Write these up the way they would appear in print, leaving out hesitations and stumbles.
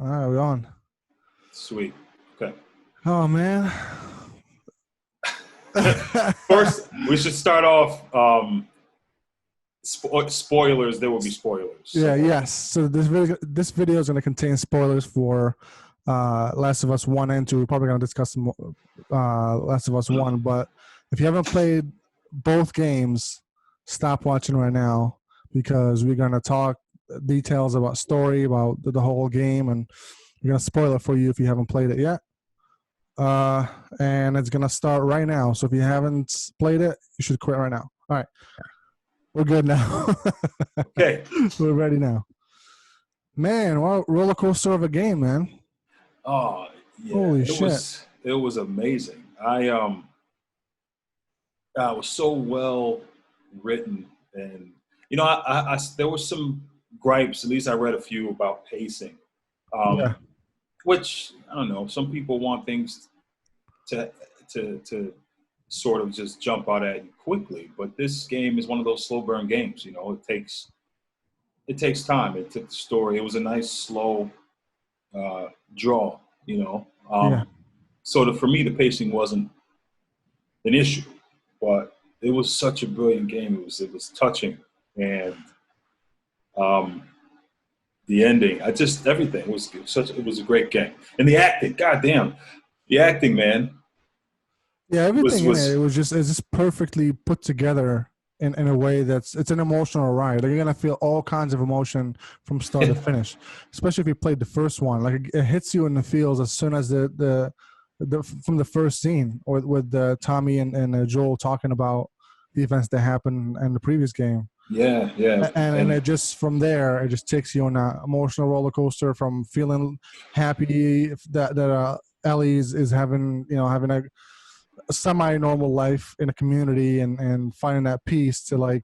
All right, we're on. Sweet. Okay. Oh man. First, we should start off. Spoilers. There will be spoilers. Yeah. Yes. So this video is going to contain spoilers for Last of Us 1 and 2. We're probably going to discuss Last of Us 1, but if you haven't played both games, stop watching right now because we're going to talk details about story, about the whole game, and we're going to spoil it for you if you haven't played it yet. And it's going to start right now. So if you haven't played it, you should quit right now. All right. We're good now. Okay. We're ready now. Man, what roller coaster of a game, man. Oh, yeah. Holy shit. It was amazing. I was so well written, and I there were some gripes. At least I read a few about pacing. Yeah. Which I don't know. Some people want things to sort of just jump out at you quickly, but this game is one of those slow burn games. It takes time. It took the story. It was a nice slow draw. Yeah. So for me, the pacing wasn't an issue, but it was such a brilliant game. It was touching, and the ending, everything it was a great game. And the acting, goddamn, the acting, man. Yeah, everything in it was just perfectly put together in a way it's an emotional ride. Like you're gonna feel all kinds of emotion from start to finish, especially if you played the first one. Like it hits you in the feels as soon as the from the first scene, or with Tommy and Joel talking about the events that happened in the previous game. Yeah. And it just from there, it just takes you on an emotional roller coaster from feeling happy that Ellie is having a semi-normal life in a community and finding that peace to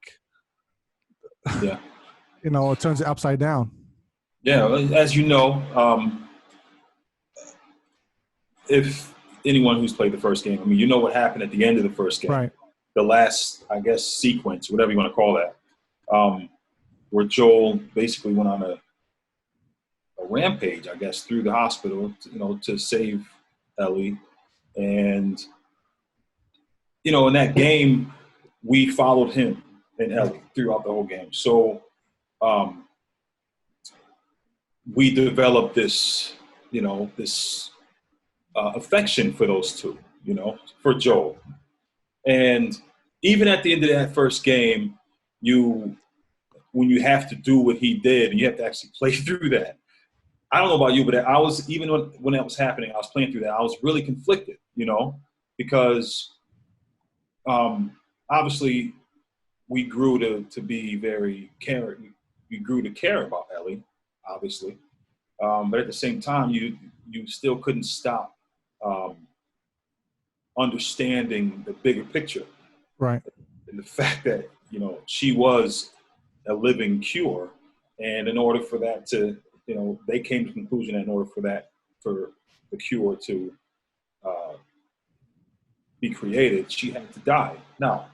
yeah. It turns it upside down. Yeah, as you know, if anyone who's played the first game, you know what happened at the end of the first game. Right. The last, I guess, sequence, whatever you want to call that. Where Joel basically went on a rampage, I guess, through the hospital, to save Ellie. And, in that game, we followed him and Ellie throughout the whole game. So we developed this affection for those two, for Joel. And even at the end of that first game, when you have to do what he did, and you have to actually play through that. I don't know about you, but I was, even when that was happening, I was playing through that. I was really conflicted, because obviously we grew to be very caring. We grew to care about Ellie, obviously, but at the same time, you still couldn't stop understanding the bigger picture, right? And the fact that she was a living cure, and in order for that to, they came to the conclusion that in order for the cure to be created, she had to die. Now,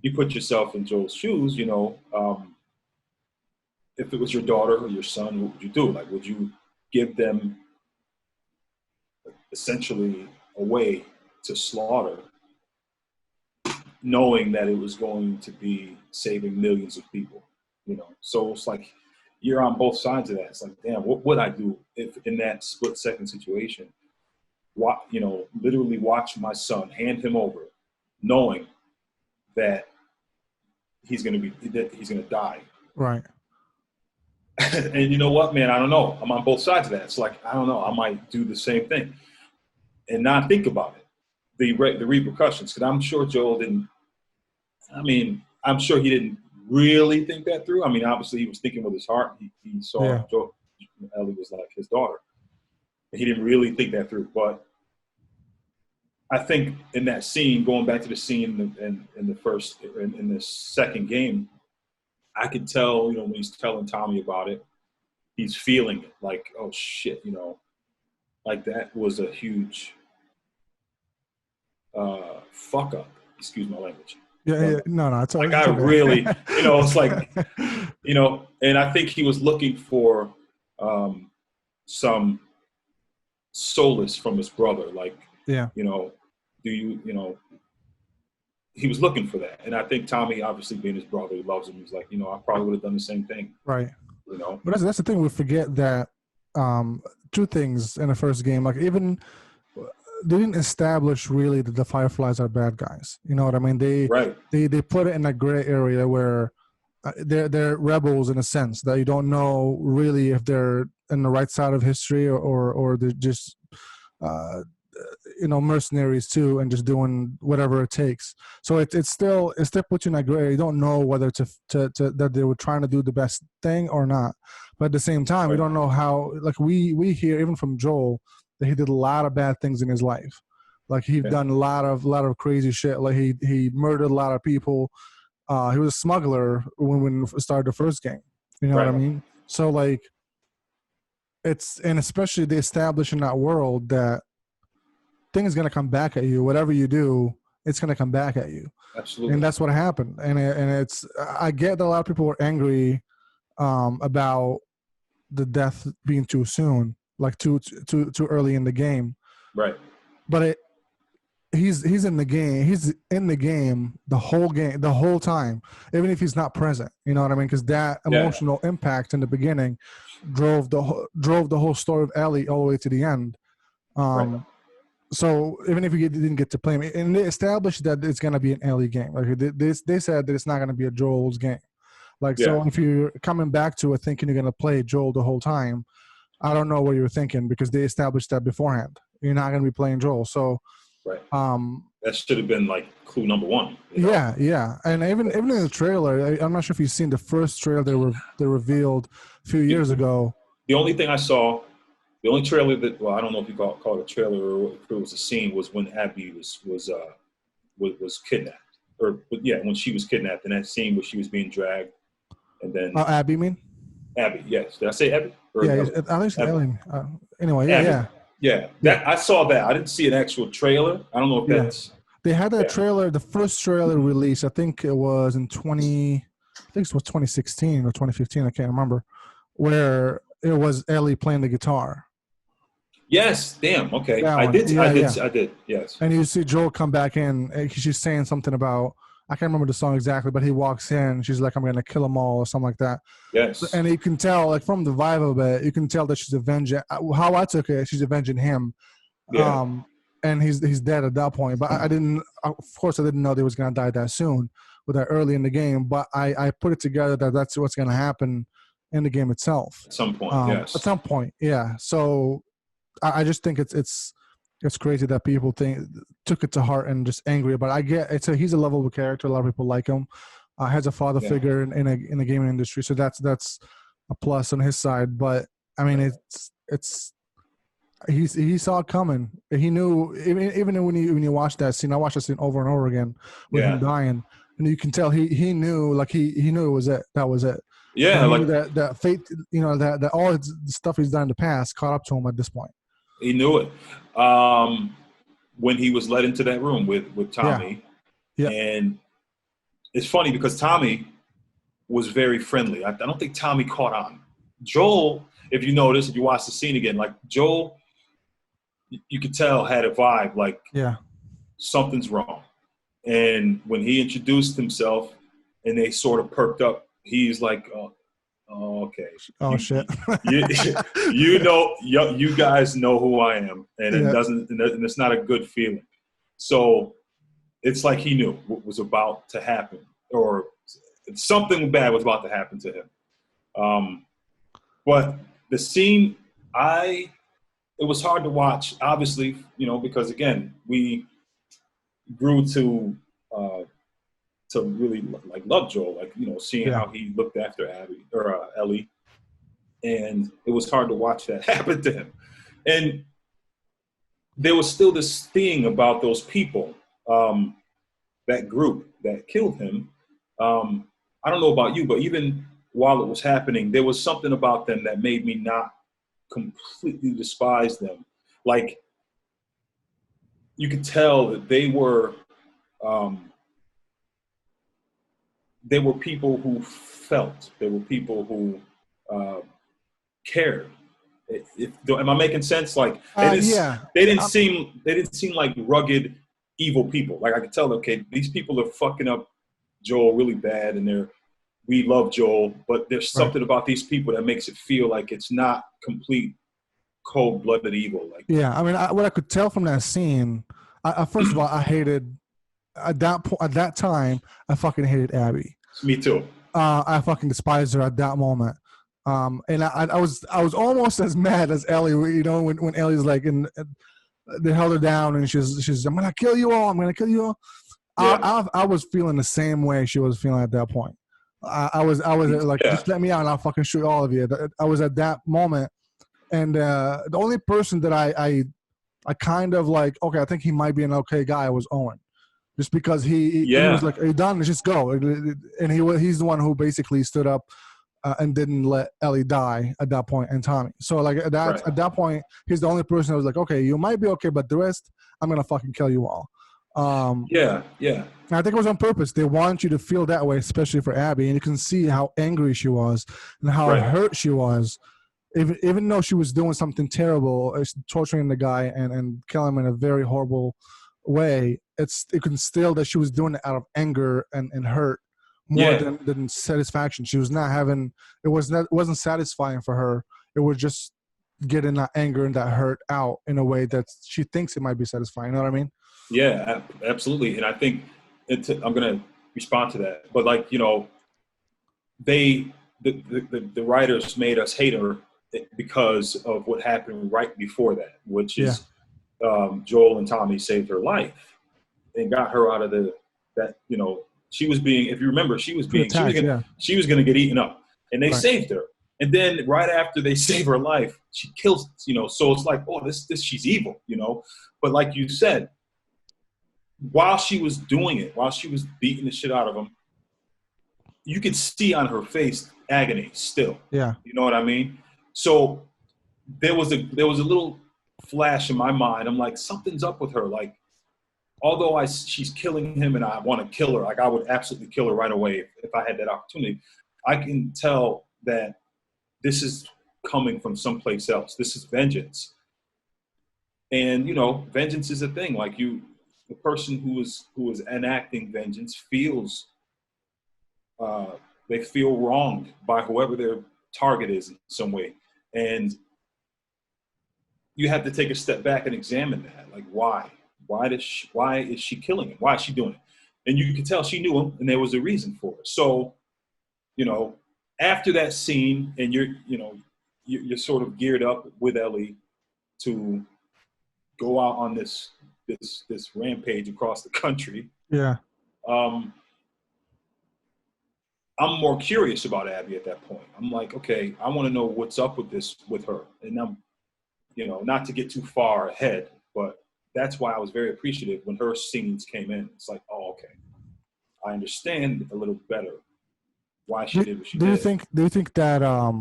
you put yourself in Joel's shoes, if it was your daughter or your son, what would you do? Like, would you give them essentially a way to slaughter, knowing that it was going to be saving millions of people? So it's like you're on both sides of that. It's like, damn, what would I do if in that split second situation, literally watch my son, hand him over, knowing that he's going to die. Right. And you know what, man, I don't know. I'm on both sides of that. It's like, I don't know. I might do the same thing and not think about it, the repercussions. Because I'm sure Joel didn't. I'm sure he didn't really think that through. Obviously he was thinking with his heart. He saw Ellie was like his daughter. He didn't really think that through. But I think in that scene, going back to the scene in the second game, I could tell, when he's telling Tommy about it, he's feeling it like, oh shit, like that was a huge fuck up. Excuse my language. Yeah. No. It's like, I really, it's like, and I think he was looking for some solace from his brother. Like, Yeah. you know, he was looking for that. And I think Tommy, obviously being his brother, he loves him. He's like, I probably would have done the same thing. Right. You know. But that's the thing. We forget that two things in the first game. Like even they didn't establish really that the Fireflies are bad guys. You know what I mean? They put it in a gray area where they're rebels in a sense that you don't know really if they're in the right side of history or they're just mercenaries too and just doing whatever it takes. So it still puts you in a gray area. You don't know whether to that they were trying to do the best thing or not. But at the same time, we don't know how. Like we hear even from Joel that he did a lot of bad things in his life. Like he's done a lot of crazy shit. Like he murdered a lot of people. He was a smuggler when we started the first game. You know what I mean? So like, and especially they establish in that world that thing is going to come back at you. Whatever you do, it's going to come back at you. Absolutely. And that's what happened. And it's I get that a lot of people were angry about the death being too soon, like too early in the game. Right. But he's in the game. He's in the game the whole time, even if he's not present. You know what I mean? Because that emotional impact in the beginning drove the whole story of Ellie all the way to the end. So even if you didn't get to play him, and they established that it's going to be an Ellie game. Like they said that it's not going to be a Joel's game. Like so, if you're coming back to it thinking you're going to play Joel the whole time, I don't know what you were thinking because they established that beforehand. You're not going to be playing Joel. So. Right. That should have been like clue number one. Yeah, and even in the trailer, I'm not sure if you've seen the first trailer they revealed a few years ago. The only thing I saw, the only trailer that I don't know if you call it a trailer or if it was a scene was when Abby was kidnapped, when she was kidnapped in that scene where she was being dragged, and then Abby, you mean? Abby, yes. Did I say Abby? I think it's Ellen. Anyway, Abby. Yeah, that I saw that. I didn't see an actual trailer. I don't know if that's. They had that trailer, the first trailer release. I think it was in 2016 or 2015. I can't remember, where it was Ellie playing the guitar. Yes, damn. Okay, I did. Yes. And you see Joel come back in. She's saying something about. I can't remember the song exactly, but he walks in. She's like, "I'm going to kill them all," or something like that. Yes. And you can tell, like from the vibe of it, you can tell that she's avenging. How I took it, she's avenging him. Yeah. And he's dead at that point. But I didn't. Of course, I didn't know they was going to die that soon, with that early in the game. But I put it together that that's what's going to happen in the game itself. At some point, yes. At some point, yeah. So I just think it's crazy that people took it to heart and just angry about it. I get he's a lovable character. A lot of people like him. Has a father figure in the gaming industry, so that's a plus on his side. But I mean, he saw it coming. He knew even when you watch that scene. I watched that scene over and over again with him dying, and you can tell he knew, like he knew it was it. That was it. Yeah, like that fate. That all the stuff he's done in the past caught up to him at this point. He knew it. When he was led into that room with Tommy. Yeah. And it's funny because Tommy was very friendly. I don't think Tommy caught on. Joel, if you notice, if you watch the scene again, like Joel, you could tell had a vibe like something's wrong. And when he introduced himself and they sort of perked up, he's like, oh, okay. Oh, shit. You guys know who I am, and it doesn't, and it's not a good feeling. So it's like he knew what was about to happen, or something bad was about to happen to him. But the scene, it was hard to watch, obviously, because again, we grew to really like love Joel, like seeing how he looked after Abby or Ellie, and it was hard to watch that happen to him. And there was still this thing about those people, that group that killed him. I don't know about you, but even while it was happening, there was something about them that made me not completely despise them. Like you could tell that they were people who felt. They were people who cared. Am I making sense? Like they didn't Yeah. they didn't seem like rugged evil people. Like I could tell, okay, these people are fucking up Joel really bad, and we love Joel, but there's Right. something about these people that makes it feel like it's not complete cold-blooded evil. Like, Yeah. I mean, what I could tell from that scene, first of all, I hated at that point, at that time, I fucking hated Abby. me too. I fucking despised her at that moment. And I was almost as mad as Ellie, you know, when Ellie's like, they held her down and she's I'm gonna kill you all. I'm gonna kill you all. Yeah. I was feeling the same way she was feeling at that point. I was like, Yeah. just let me out and I'll fucking shoot all of you. I was at that moment, and the only person that I kind of like, okay, I think he might be an okay guy, was Owen, just because he was like, "Are you done? Let's just go." And he's the one who basically stood up and didn't let Ellie die at that point, and Tommy. So like at that point, he's the only person that was like, "Okay, you might be okay, but the rest, I'm gonna fucking kill you all." Yeah. I think it was on purpose. They want you to feel that way, especially for Abby, and you can see how angry she was and how hurt she was. Even though she was doing something terrible, torturing the guy and killing him in a very horrible way, it can still that she was doing it out of anger and hurt more than satisfaction. She was not having it wasn't satisfying for her. It was just getting that anger and that hurt out in a way that she thinks it might be satisfying. You know what I mean? Yeah, absolutely. And I think I'm going to respond to that. But like, you know, the writers made us hate her because of what happened right before that, which is Joel and Tommy saved her life and got her out of that, you know, she was going to get eaten up, and they saved her. And then right after they save her life, she kills, you know, so it's like, oh, this she's evil, you know. But like you said, while she was doing it, while she was beating the shit out of him, you could see on her face agony still. Yeah. You know what I mean? So there was a little flash in my mind. I'm like, something's up with her. Like, although she's killing him and I want to kill her, like I would absolutely kill her right away if I had that opportunity. I can tell that this is coming from someplace else. This is vengeance. And, you know, vengeance is a thing. Like the person who is enacting vengeance feels they feel wronged by whoever their target is in some way. And you have to take a step back and examine that. Like, why? Why is she killing him? Why is she doing it? And you can tell she knew him, and there was a reason for it. So, you know, after that scene, and you're sort of geared up with Ellie to go out on this rampage across the country. Yeah. I'm more curious about Abby at that point. I'm like, okay, I want to know what's up with her. And I'm, you know, not to get too far ahead, but that's why I was very appreciative when her scenes came in. It's like, oh, okay, I understand a little better why she did what she did. Do you think that I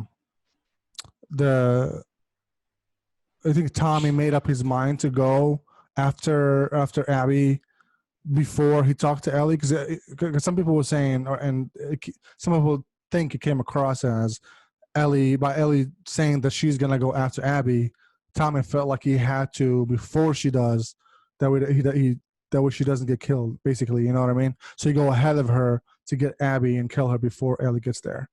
think Tommy made up his mind to go after Abby before he talked to Ellie? Because some people were saying, some people think it came across as Ellie saying that she's gonna go after Abby. Tommy felt like he had to before she does, that way she doesn't get killed. Basically, you know what I mean? So you go ahead of her to get Abby and kill her before Ellie gets there.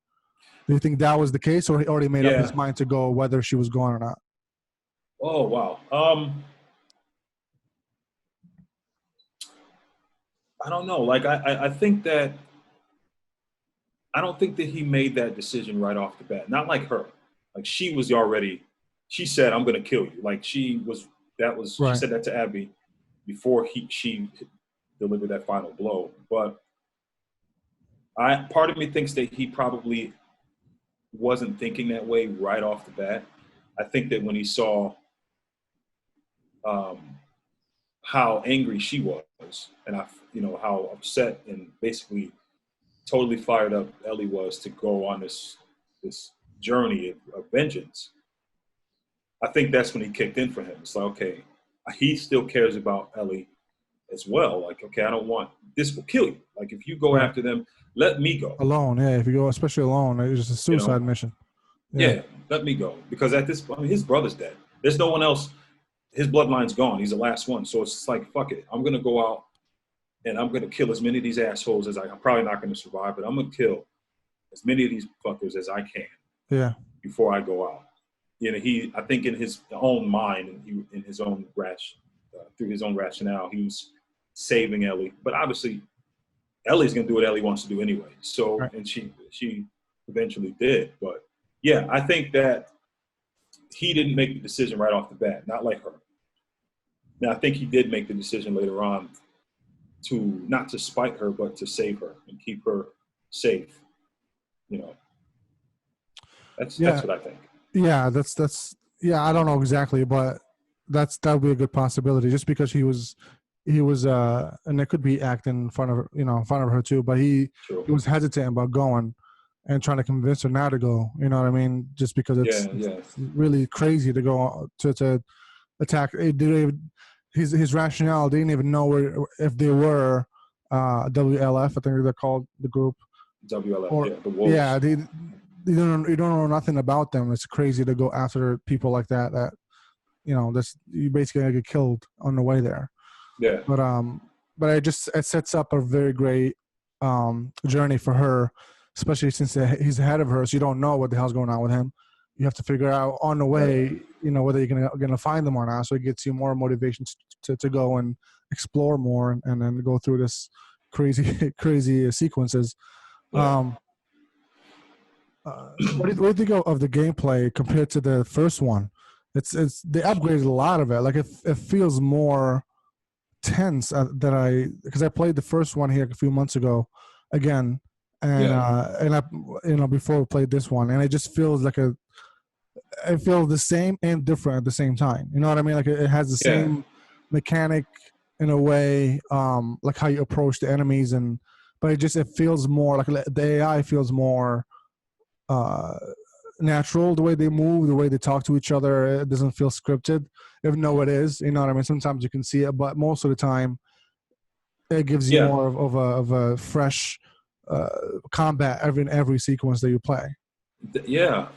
Do you think that was the case, or he already made up his mind to go whether she was going or not? Oh wow. I don't know. Like I think that I don't think that he made that decision right off the bat. Not like her. Like she said, "I'm going to kill you." Like she said that to Abby before she delivered that final blow. But part of me thinks that he probably wasn't thinking that way right off the bat. I think that when he saw how angry she was, and how upset and basically totally fired up Ellie was to go on this journey of vengeance, I think that's when he kicked in for him. It's like, okay, he still cares about Ellie as well. Like, okay, I don't want this will kill you. Like, if you go after them, let me go alone. Yeah, if you go, especially alone, it's just a suicide mission. Yeah, let me go. Because at this point, his brother's dead. There's no one else. His bloodline's gone. He's the last one. So it's like, fuck it. I'm going to go out and I'm going to kill as many of these assholes as I'm probably not going to survive, but I'm going to kill as many of these fuckers as I can. Yeah. Before I go out. You know, I think in his own mind and in his own through his own rationale, he was saving Ellie. But obviously, Ellie's going to do what Ellie wants to do anyway. So, right. And she eventually did. But yeah, I think that he didn't make the decision right off the bat, not like her. Now, I think he did make the decision later on to not to spite her, but to save her and keep her safe. You know, that's what I think. Yeah, that's I don't know exactly, but that would be a good possibility. Just because he was and it could be acting in front of her too, but he was hesitant about going and trying to convince her not to go. You know what I mean? Just because it's really crazy to go to attack. His rationale, they didn't even know if they were WLF. I think they're called, the group. WLF, the Wolves. Yeah, you don't know nothing about them. It's crazy to go after people like that. That you basically gonna get killed on the way there. Yeah. But it sets up a very great journey for her, especially since he's ahead of her. So you don't know what the hell's going on with him. You have to figure out on the way, whether you're gonna find them or not. So it gets you more motivation to go and explore more and then go through this crazy sequences. Yeah. What do you think of the gameplay compared to the first one? It's they upgraded a lot of it. Like it feels more tense because I played the first one here a few months ago again, and I before we played this one, and it just feels like it feels the same and different at the same time. You know what I mean? Like it has the same mechanic in a way, like how you approach the enemies, but it feels more like the AI feels more natural, the way they move, the way they talk to each other. It doesn't feel scripted, even though it is. You know what I mean? Sometimes you can see it, but most of the time it gives you more of a fresh combat in every sequence that you play. Yeah.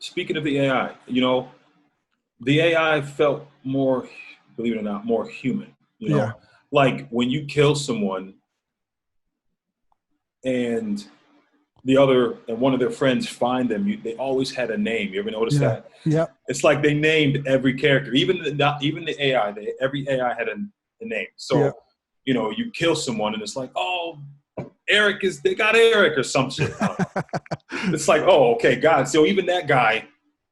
Speaking of the AI, the AI felt more, believe it or not, more human. Like when you kill someone and one of their friends find them, they always had a name. You ever notice that? Yeah. It's like they named every character, even the AI. Every AI had a name. So, you kill someone and it's like, oh, they got Eric or some shit. It's like, oh, okay, God. So even that guy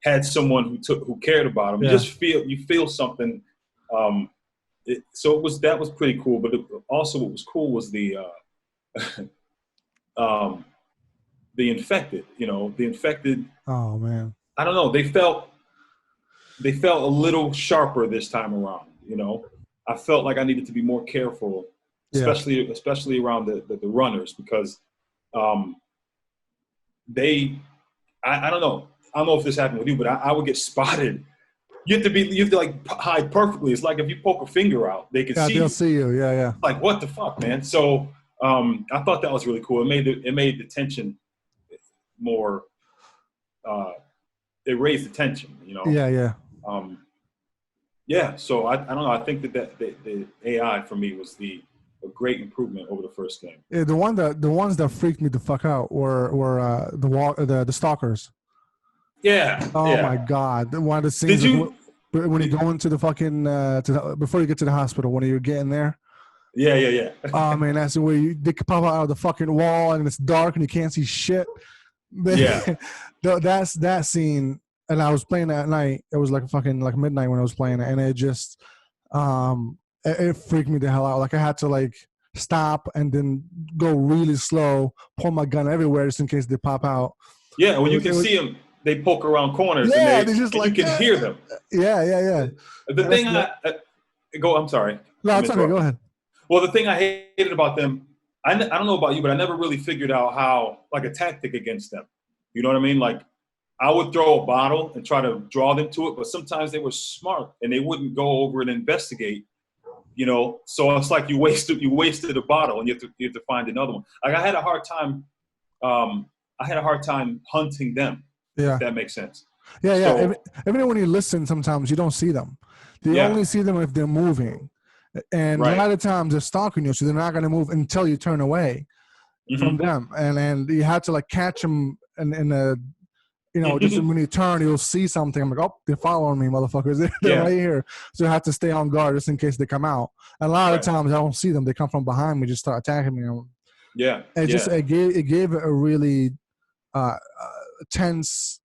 had someone who cared about him. You feel something. That was pretty cool. But also what was cool was the infected. The infected. Oh man. I don't know. They felt a little sharper this time around. I felt like I needed to be more careful, especially around the runners, because I don't know. I don't know if this happened with you, but I would get spotted. You have to like hide perfectly. It's like if you poke a finger out, they can see you. They'll see you. Yeah. Like, what the fuck, man? So I thought that was really cool. It made the tension more. It raised the tension. Yeah. So I don't know. I think that the AI for me was a great improvement over the first game. Yeah, the ones that freaked me the fuck out were the stalkers. Yeah. Oh my God! One of the scenes when you go into the fucking before you get to the hospital, when you're getting there. Yeah. Oh man, that's the way they pop out of the fucking wall and it's dark and you can't see shit. Yeah. That's that scene. And I was playing that at night. It was like fucking like midnight when I was playing it, and it just it freaked me the hell out. Like I had to like stop and then go really slow, pull my gun everywhere just in case they pop out. Yeah, when you can see them, they poke around corners. Yeah, and you can hear them. Yeah. The thing I'm sorry. No, it's okay. Go ahead. Well, the thing I hated about them, I don't know about you, but I never really figured out how, like, a tactic against them. You know what I mean? Like, I would throw a bottle and try to draw them to it, but sometimes they were smart and they wouldn't go over and investigate. So it's like you wasted a bottle and you have to find another one. Like I had a hard time hunting them. Yeah. if that makes sense. Yeah, yeah. So Even when you listen, sometimes you don't see them. You yeah, only see them if they're moving. And a right. lot of times they're stalking you, so they're not going to move until you turn away from Hmm. them. And you have to like catch them in a, just when you turn, you'll see something. I'm like, oh, they're following me, motherfuckers. They're Yeah, right here. So I have to stay on guard just in case they come out. And a lot of right. times I don't see them. They come from behind me, just start attacking me. Yeah, It yeah, gave it a really tense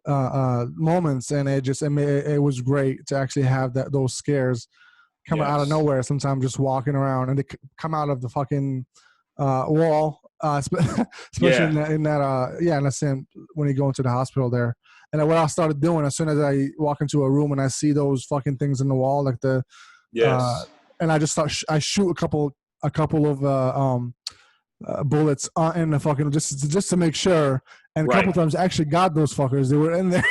moments, and it was great to actually have those scares coming out of yes, nowhere. Sometimes just walking around and they come out of the fucking wall, especially yeah, in that scene when you go into the hospital there. And what I started doing as soon as I walk into a room and I see those fucking things in the wall, like yes, and I just start I shoot a couple of bullets in the fucking just to make sure. And a couple right. times I actually got those fuckers. They were in there,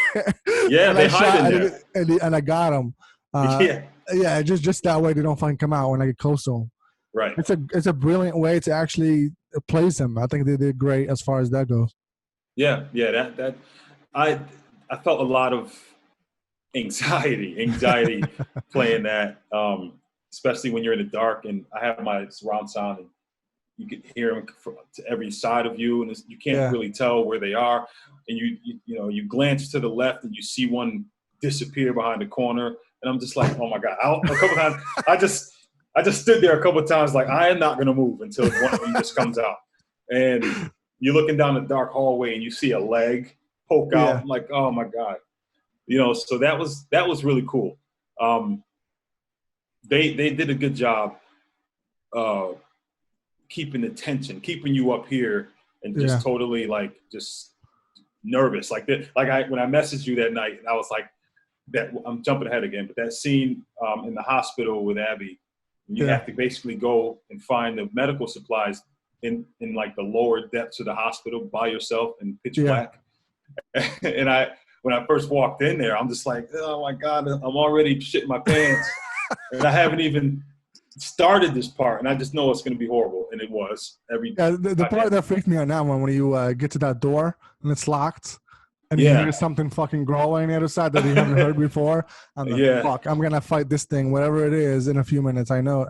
Yeah, and I they hide in shot there. and I got them. Yeah, Yeah, just that way they don't fucking come out when I get close to them. right. It's a brilliant way to actually place them. I think they did great as far as that goes. Yeah, yeah. That I I felt a lot of anxiety playing that, especially when you're in the dark. And I have my surround sound, and you can hear them to every side of you, and you can't Yeah, really tell where they are. And you glance to the left, and you see one disappear behind the corner, and I'm just like, oh my god! A couple times, I just stood there a couple times, like I am not going to move until one of them just comes out. And you're looking down the dark hallway, and you see a leg poke out. yeah, I'm like, oh my god! So that was really cool. Um, they did a good job uh, keeping the tension, keeping you up here, and yeah, just totally like just nervous. Like that, like when I messaged you that night, I was like, that I'm jumping ahead again, but that scene in the hospital with Abby, you yeah, have to basically go and find the medical supplies in like the lower depths of the hospital by yourself in pitch yeah. black. And when I first walked in there, I'm just like, oh my god, I'm already shitting my pants, and I haven't even started this part, and I just know it's going to be horrible, and it was every. Yeah, the part that freaked me out now when you get to that door and it's locked and you hear Yeah, something fucking growling on the other side that you haven't heard before. I'm like, yeah, fuck, I'm gonna fight this thing, whatever it is, in a few minutes. I know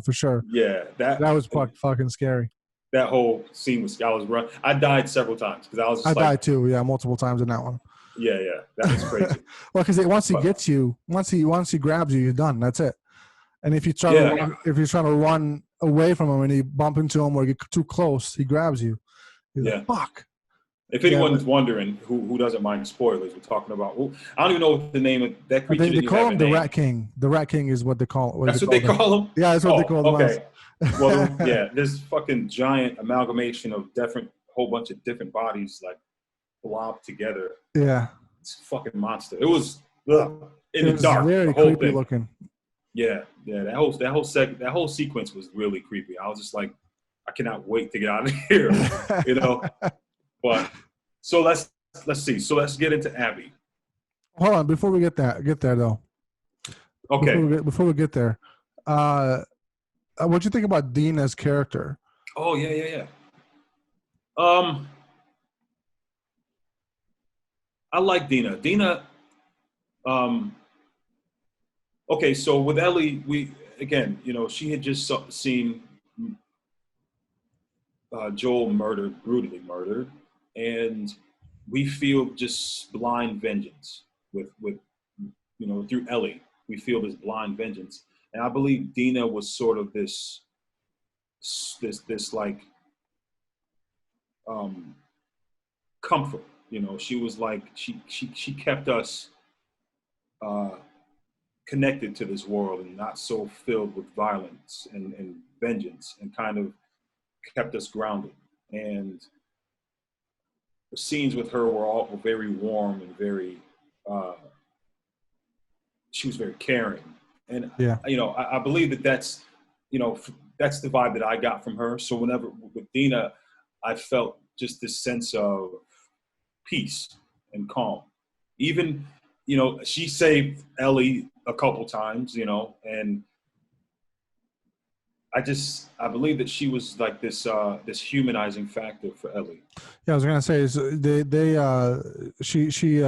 for sure. yeah. That was fucking scary. That whole scene was. I was run. I died several times because I was I just like, died too, yeah, multiple times in that one. yeah, yeah, that was crazy. Well, because once he But gets you, once he grabs you, you're done. That's it. And yeah, if you're trying to run away from him and you bump into him or get too close, he grabs you. He's like, yeah. fuck. If Yeah, anyone's wondering who doesn't mind spoilers, we're talking about. I don't even know what the name of that creature they didn't even call have a him the name. Rat King. The Rat King is what they call it. That's what they call him. Yeah, that's what they Oh, call the mouse. okay. Well, yeah, this fucking giant amalgamation of whole bunch of different bodies like blobbed together. Yeah. It's a fucking monster. It was in It the was dark. The very whole creepy thing. looking. Yeah, yeah. That whole sequence was really creepy. I was just like, I cannot wait to get out of here. You know. But so let's see. So let's get into Abby. Hold on, before we get there though. Okay. Before we get there, what you think about Dina's character? Oh yeah, yeah, yeah. Um, I like Dina. Okay, so with Ellie, she had just seen Joel brutally murdered, and we feel just blind vengeance with through Ellie. We feel this blind vengeance, and I believe Dina was sort of this like um, comfort. She was like she kept us connected to this world and not so filled with violence and vengeance, and kind of kept us grounded. And the scenes with her were all very warm and very. She was very caring, and Yeah. I believe that's that's the vibe that I got from her. So whenever with Dina, I felt just this sense of peace and calm. Even, she saved Ellie a couple times, and I believe that she was like this humanizing factor for Ellie. Yeah, I was gonna say is she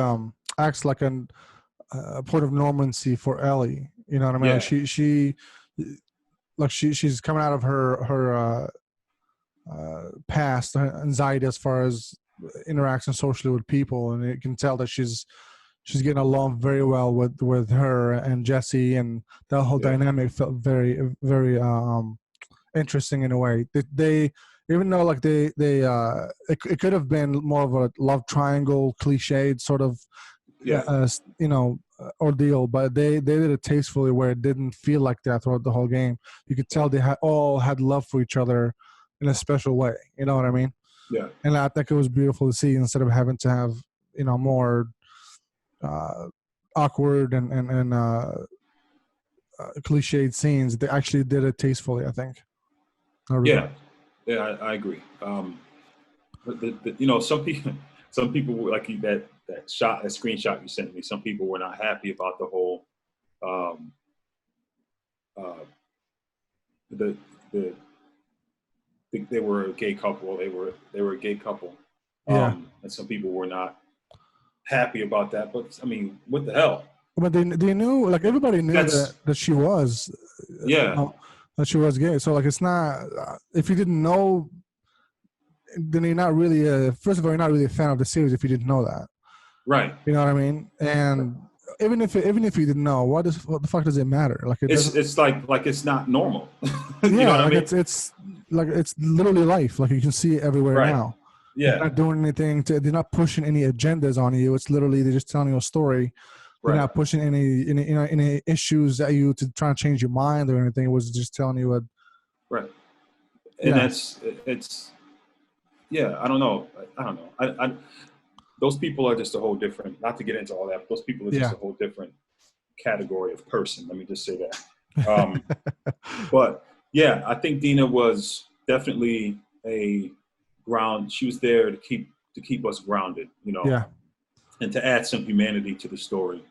acts like a point of normalcy for Ellie. You know what I mean? Yeah, Like she like she's coming out of her past anxiety as far as interaction socially with people, and you can tell that she's getting along very well with her and Jesse, and that whole yeah, dynamic felt very interesting in a way. They even though like it could have been more of a love triangle cliched sort of yeah, ordeal, but they did it tastefully where it didn't feel like that throughout the whole game. You could tell they all had love for each other in a special way. You know what I mean? yeah, And I think it was beautiful to see instead of having to have more uh, awkward and cliched scenes. They actually did it tastefully, I think. yeah, yeah. I agree. But some people were like that screenshot you sent me. Some people were not happy about the whole um, uh, the the they were a gay couple. They were a gay couple, Yeah. and some people were not happy about that. But I mean, what the hell? But they knew, like everybody knew that she was, Yeah, that she was gay. So like it's not if you didn't know, then you're not really first of all, you're not really a fan of the series if you didn't know that. right. You know what I mean? And even if you didn't know, what the fuck does it matter? Like It's like it's not normal. You yeah, know what like I mean? it's like it's literally life. Like you can see it everywhere Right. now. Yeah. They're not doing anything they're not pushing any agendas on you. It's literally they're just telling you a story. They're Right. not pushing any issues at you to try and change your mind or anything. It was just telling you what. Right. And Yeah. it's yeah. I don't know. I those people are just a whole different. Not to get into all that. But those people are just a whole different category of person. Let me just say that. But yeah, I think Dina was definitely a ground. She was there to keep us grounded, Yeah. and to add some humanity to the story.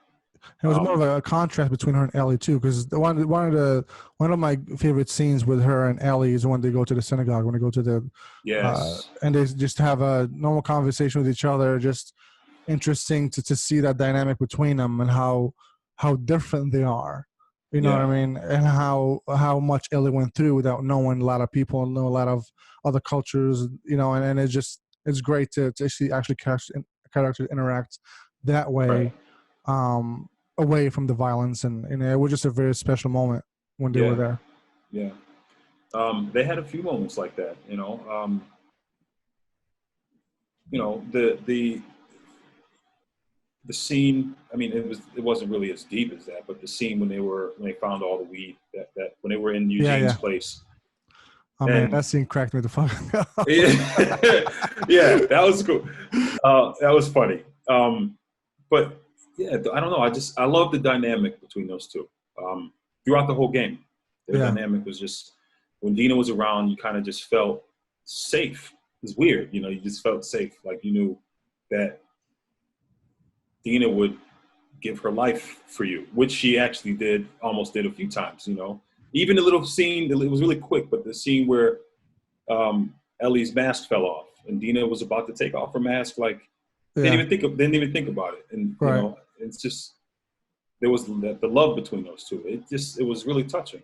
It was more of a contrast between her and Ellie too, because one of my favorite scenes with her and Ellie is when they go to the synagogue, when they go to the Yes. and they just have a normal conversation with each other. Just interesting to see that dynamic between them and how different they are. You know what I mean? And how much Ellie went through without knowing a lot of people and know a lot of other cultures, and it's great to see actually characters interact that way. Right. Away from the violence, and it was just a very special moment when they were there. Yeah. They had a few moments like that, the scene. I mean, it wasn't really as deep as that, but the scene when they found all the weed that when they were in Eugene's place. Oh man, that scene cracked me the fuck up. Yeah, that was cool. That was funny. But yeah, I don't know. I love the dynamic between those two throughout the whole game. Their dynamic was just, when Dina was around, you kind of just felt safe. It was weird, you just felt safe. Like you knew that Dina would give her life for you, which she actually almost did a few times, Even the little scene, it was really quick, but the scene where Ellie's mask fell off and Dina was about to take off her mask, like didn't even think about it. And it's just, there was the love between those two. It was really touching,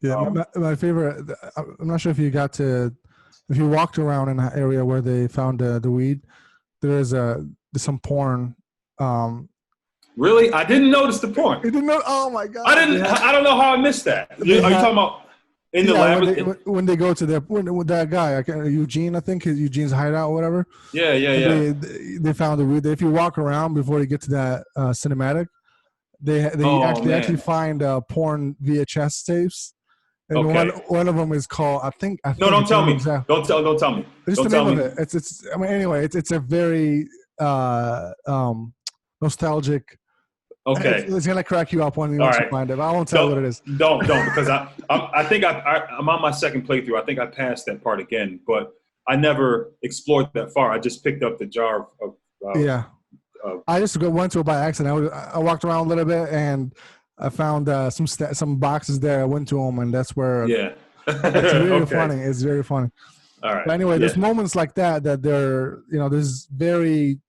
Yeah, my favorite. I'm not sure if you walked around in that area where they found the weed. There's some porn. Really, I didn't notice the porn. You didn't know? Oh my god! I don't know how I missed that. Are you talking about in the lab? When they go to with that guy, Eugene, I think Eugene's hideout or whatever. Yeah. They found the weed. If you walk around before you get to that cinematic, they actually find porn VHS tapes. And one of them is called, I think no, don't tell me. Don't tell me. It's don't the tell name me. of it. It's. I mean, anyway, it's a very nostalgic. Okay. It's gonna crack you up when you find it. I won't tell you what it is. Don't because I think I'm on my second playthrough. I think I passed that part again, but I never explored that far. I just picked up the jar of I just went to it by accident. I walked around a little bit and I found some boxes there. I went to them, and that's where It's really Okay. funny. It's very funny. All right. But anyway, Yeah. there's moments like that they're, there's very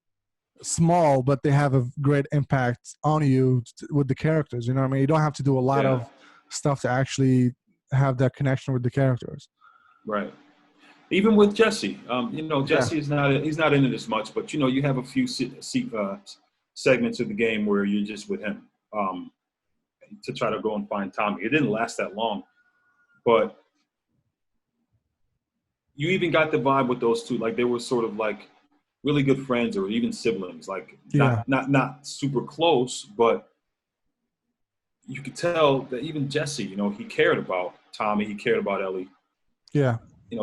small, but they have a great impact on you with the characters. You know what I mean? You don't have to do a lot Yeah. of stuff to actually have that connection with the characters. Right. Even with Jesse, Yeah. Jesse he's not in it as much, but you have a few segments of the game where you're just with him to try to go and find Tommy. It didn't last that long, but you even got the vibe with those two, like they were sort of like really good friends or even siblings, like not super close, but you could tell that even Jesse, he cared about Tommy, he cared about Ellie. Yeah.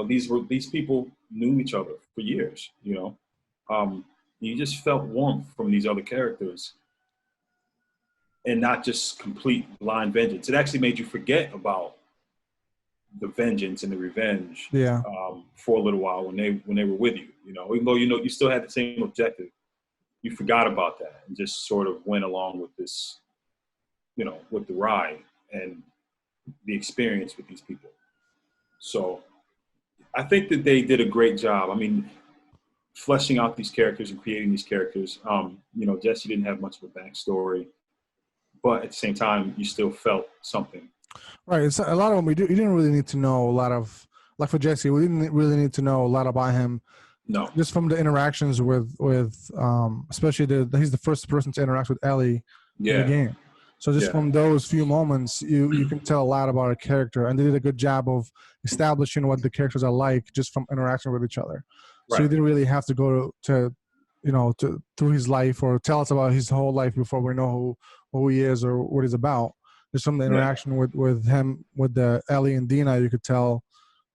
These people knew each other for years. You just felt warmth from these other characters, and not just complete blind vengeance. It actually made you forget about the vengeance and the revenge. Yeah. For a little while when they were with you. Even though you still had the same objective, you forgot about that and just sort of went along with this, with the ride and the experience with these people. So I think that they did a great job. I mean, fleshing out these characters and creating these characters. Jesse didn't have much of a backstory, but at the same time, you still felt something. Right. It's a lot of them. You didn't really need to know a lot of, like for Jesse, we didn't really need to know a lot about him. No. Just from the interactions with especially he's the first person to interact with Ellie in the game. So just from those few moments, you can tell a lot about a character, and they did a good job of establishing what the characters are like just from interaction with each other. Right. So you didn't really have to go to through his life or tell us about his whole life before we know who he is or what he's about. Just from the interaction with him, with the Ellie and Dina, you could tell,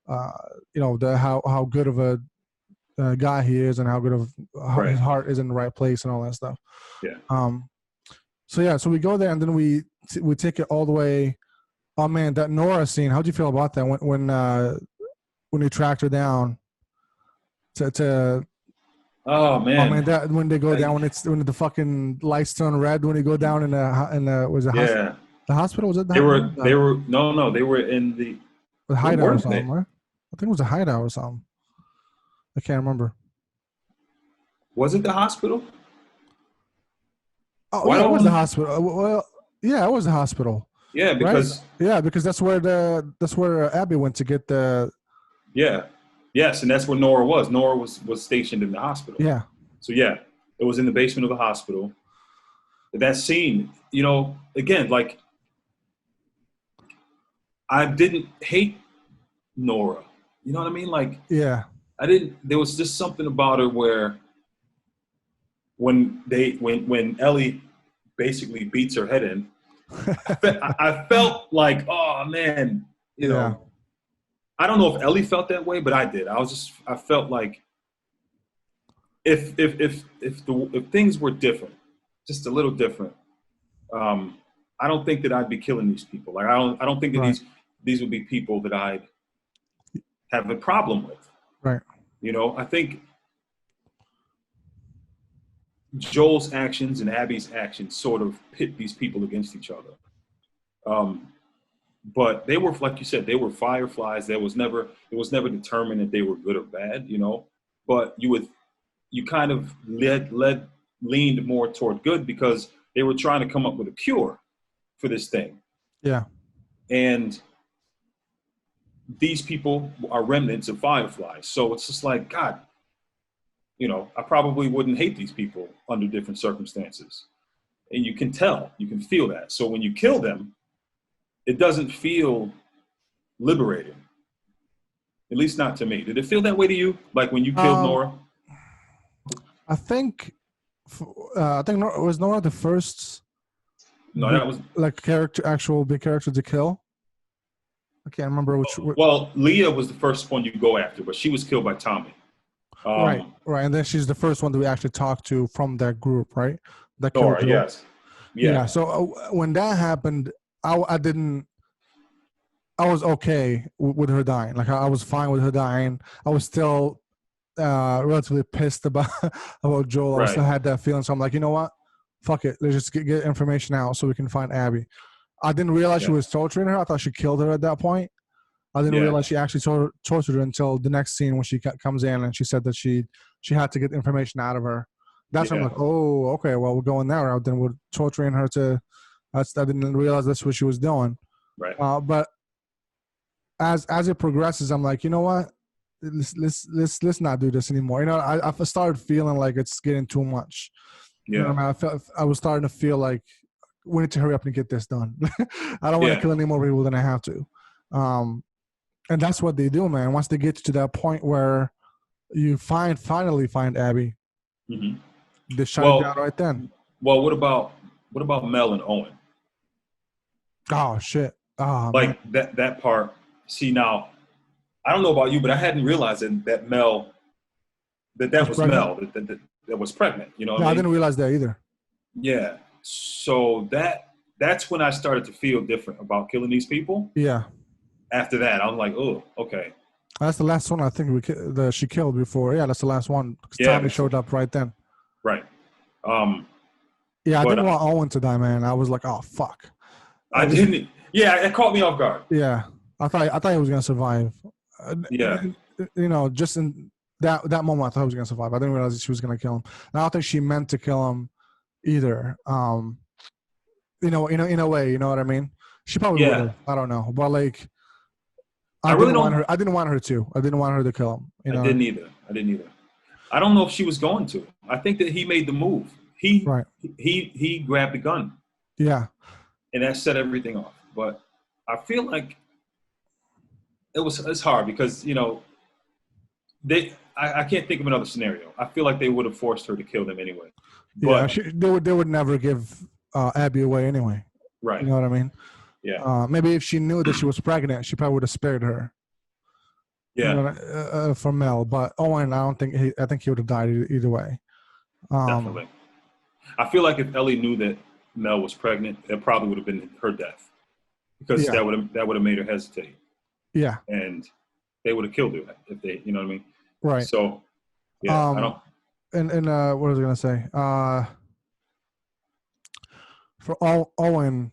how good of a guy he is and how good of how his heart is in the right place and all that stuff. Yeah. So we go there and then we take it all the way. Oh man, that Nora scene. How'd you feel about that when you tracked her down to Oh man! Oh man, that when they go down when the fucking lights turn red when you go down in the was it hospital? The hospital, was it? They were they were in the hideout or something, right? I think it was a hideout or something. I can't remember. Was it the hospital? Oh, yeah, it was the hospital. Well, yeah, it was the hospital. Yeah, because because that's where Abby went to get the. Yeah. Yes, and that's where Nora was. Nora was stationed in the hospital. Yeah. So yeah, it was in the basement of the hospital. That scene, again, like I didn't hate Nora. You know what I mean? Like, yeah, there was just something about her where when Ellie basically beats her head in, I felt like, oh man, you know, I don't know if Ellie felt that way, but I did. I felt like if things were different, just a little different, I don't think that I'd be killing these people. Like, I don't think that these would be people that I'd have a problem with. Right. I think Joel's actions and Abby's actions sort of pit these people against each other. But they were, like you said, they were fireflies. It was never determined that they were good or bad, But you kind of leaned more toward good because they were trying to come up with a cure for this thing. Yeah. And these people are remnants of fireflies. So it's just like, God, I probably wouldn't hate these people under different circumstances. And you can tell, you can feel that. So when you kill them, it doesn't feel liberating. At least not to me. Did it feel that way to you? Like when you killed Nora? I think was Nora the first. No, that was like actual big character to kill. I can't remember which. Well, Leah was the first one you go after, but she was killed by Tommy. Right, and then she's the first one that we actually talked to from that group, right? That Nora, yes. Yeah. So when that happened, I was okay with her dying. Like I was fine with her dying. I was still relatively pissed about Joel. Right. I still had that feeling. So I'm like, you know what? Fuck it. Let's just get information out so we can find Abby. I didn't realize she was torturing her. I thought she killed her at that point. I didn't realize she actually tortured her until the next scene when she comes in and she said that she had to get information out of her. That's when I'm like, oh, okay, well, we're going that route. Then we're torturing her to. I didn't realize that's what she was doing. Right. But as it progresses, I'm like, you know what? Let's not do this anymore. You know, I started feeling like it's getting too much. Yeah. You know what I mean? I was starting to feel like we need to hurry up and get this done. I don't want to kill any more people than I have to. And that's what they do, man. Once they get to that point where you finally find Abby, they shut it down right then. Well, what about Mel and Owen? Oh shit! Like man. that part. See, now I don't know about you, but I hadn't realized that Mel that was Mel that was pregnant. You know? No, I didn't realize that either. Yeah. So that's when I started to feel different about killing these people. Yeah. After that, I'm like, oh, okay. That's the last one I think she killed before. Yeah, that's the last one. Because Tommy showed up right then. Right. Yeah, I didn't want Owen to die, man. I was like, oh fuck. I didn't. Yeah, it caught me off guard. Yeah, I thought he was gonna survive. Yeah. You know, just in that moment, I thought he was gonna survive. I didn't realize she was gonna kill him. And I don't think she meant to kill him either. You know, in a way, you know what I mean? She probably would have. I don't know, but like. I didn't want her to. I didn't want her to kill him. You know? I didn't either. I don't know if she was going to. I think that he made the move. He grabbed the gun. Yeah. And that set everything off. But I feel like it's hard because, you know, I can't think of another scenario. I feel like they would have forced her to kill them anyway. But, yeah, they would never give Abby away anyway. Right. You know what I mean? Yeah. Maybe if she knew that she was pregnant, she probably would have spared her. Yeah. You know, for Mel, but Owen, I think he would have died either way. Definitely. I feel like if Ellie knew that Mel was pregnant, it probably would have been her death, because that would have made her hesitate. Yeah. And they would have killed her if they, you know what I mean? Right. So, yeah, I don't. And what was I gonna say? For Owen.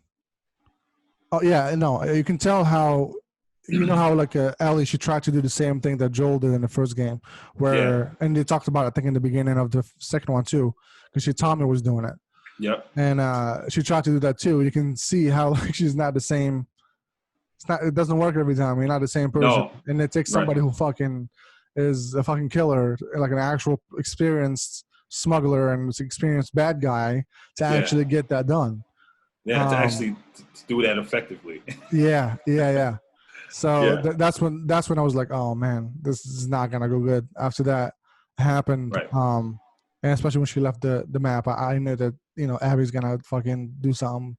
Oh yeah, no, you can tell how, you know how like Ellie, she tried to do the same thing that Joel did in the first game, where and they talked about it, I think in the beginning of the second one too, because Tommy was doing it. Yep. And she tried to do that too. You can see how like she's not the same. It doesn't work every time. You're not the same person, and it takes somebody who fucking is a fucking killer, like an actual experienced smuggler and experienced bad guy, to actually get that done. Yeah, to actually do that effectively. Yeah. So that's when I was like, oh man, this is not gonna go good. After that happened, and especially when she left the map, I knew that, you know, Abby's gonna fucking do something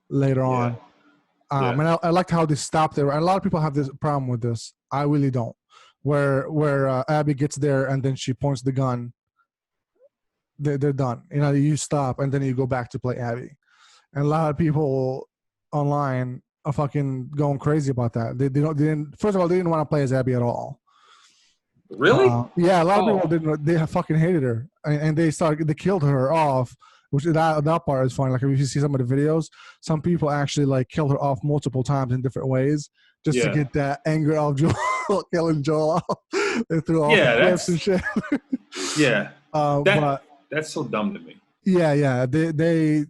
later on. And I liked how they stopped there. And a lot of people have this problem with this. I really don't. Where Abby gets there and then she points the gun. They're done. You know, you stop and then you go back to play Abby. And a lot of people online are fucking going crazy about that. They didn't. First of all, they didn't want to play as Abby at all. Really? Yeah, a lot of people didn't. They fucking hated her, and they killed her off. Which that part is funny. Like if you see some of the videos, some people actually like killed her off multiple times in different ways just to get that anger of Joel, killing Joel off. They threw all the clips and shit. Yeah. That's so dumb to me. Yeah. They.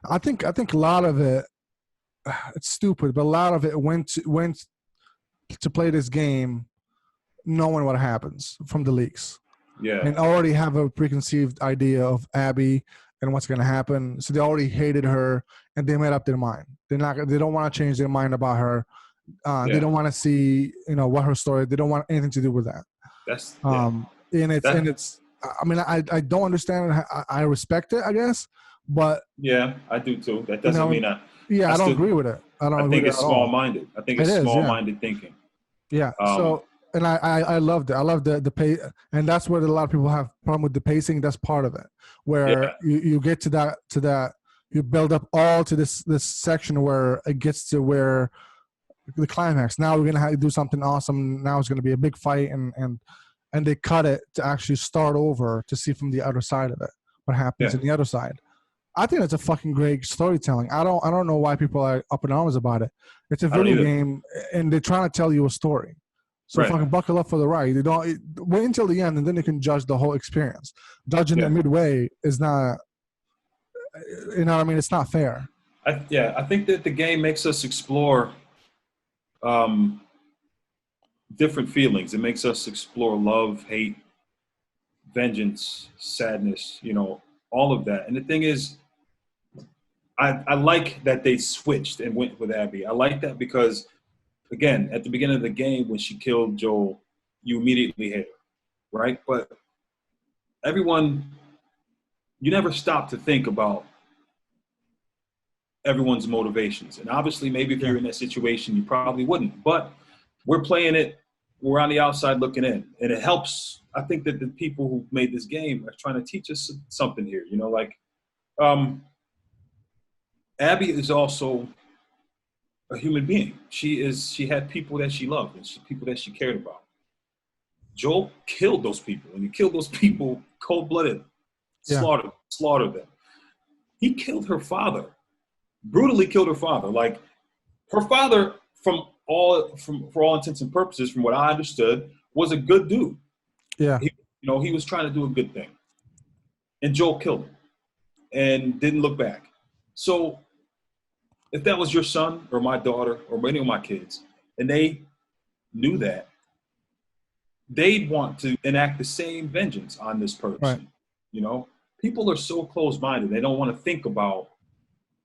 I think a lot of it, it's stupid, but a lot of it went to play this game knowing what happens from the leaks. Yeah. And already have a preconceived idea of Abby and what's going to happen. So they already hated her and they made up their mind. They don't want to change their mind about her. They don't want to see, you know, what her story, they don't want anything to do with that. It's I mean, I don't understand it. I respect it, I guess. But yeah, I do too. That doesn't mean I. Yeah, I don't agree with it. I think it's small-minded. I think it's small-minded thinking. Yeah. So, and I loved it. I love the pace, and that's where a lot of people have problem with the pacing. That's part of it, where you get to that you build up all to this section where it gets to where the climax. Now we're gonna have to do something awesome. Now it's gonna be a big fight, and they cut it to actually start over to see from the other side of it what happens in the other side. I think it's a fucking great storytelling. I don't know why people are up in arms about it. It's a video game, and they're trying to tell you a story. So fucking buckle up for the ride. You don't wait until the end, and then you can judge the whole experience. Judging it midway is not, you know what I mean? It's not fair. I think that the game makes us explore different feelings. It makes us explore love, hate, vengeance, sadness, you know, all of that. And the thing is, I like that they switched and went with Abby. I like that because, again, at the beginning of the game, when she killed Joel, you immediately hate her, right? But everyone, you never stop to think about everyone's motivations. And obviously, maybe if you're in that situation, you probably wouldn't. But we're playing it. We're on the outside looking in. And it helps. I think that the people who made this game are trying to teach us something here. You know, like Abby is also a human being. She had people that she loved and people that she cared about. Joel killed those people, and he killed those people cold-blooded, slaughtered them. He killed her father, brutally killed her father. Like, her father, for all intents and purposes, from what I understood, was a good dude. Yeah. He was trying to do a good thing. And Joel killed him and didn't look back. So if that was your son or my daughter or any of my kids, and they knew that, they'd want to enact the same vengeance on this person. Right. You know, people are so close-minded. They don't want to think about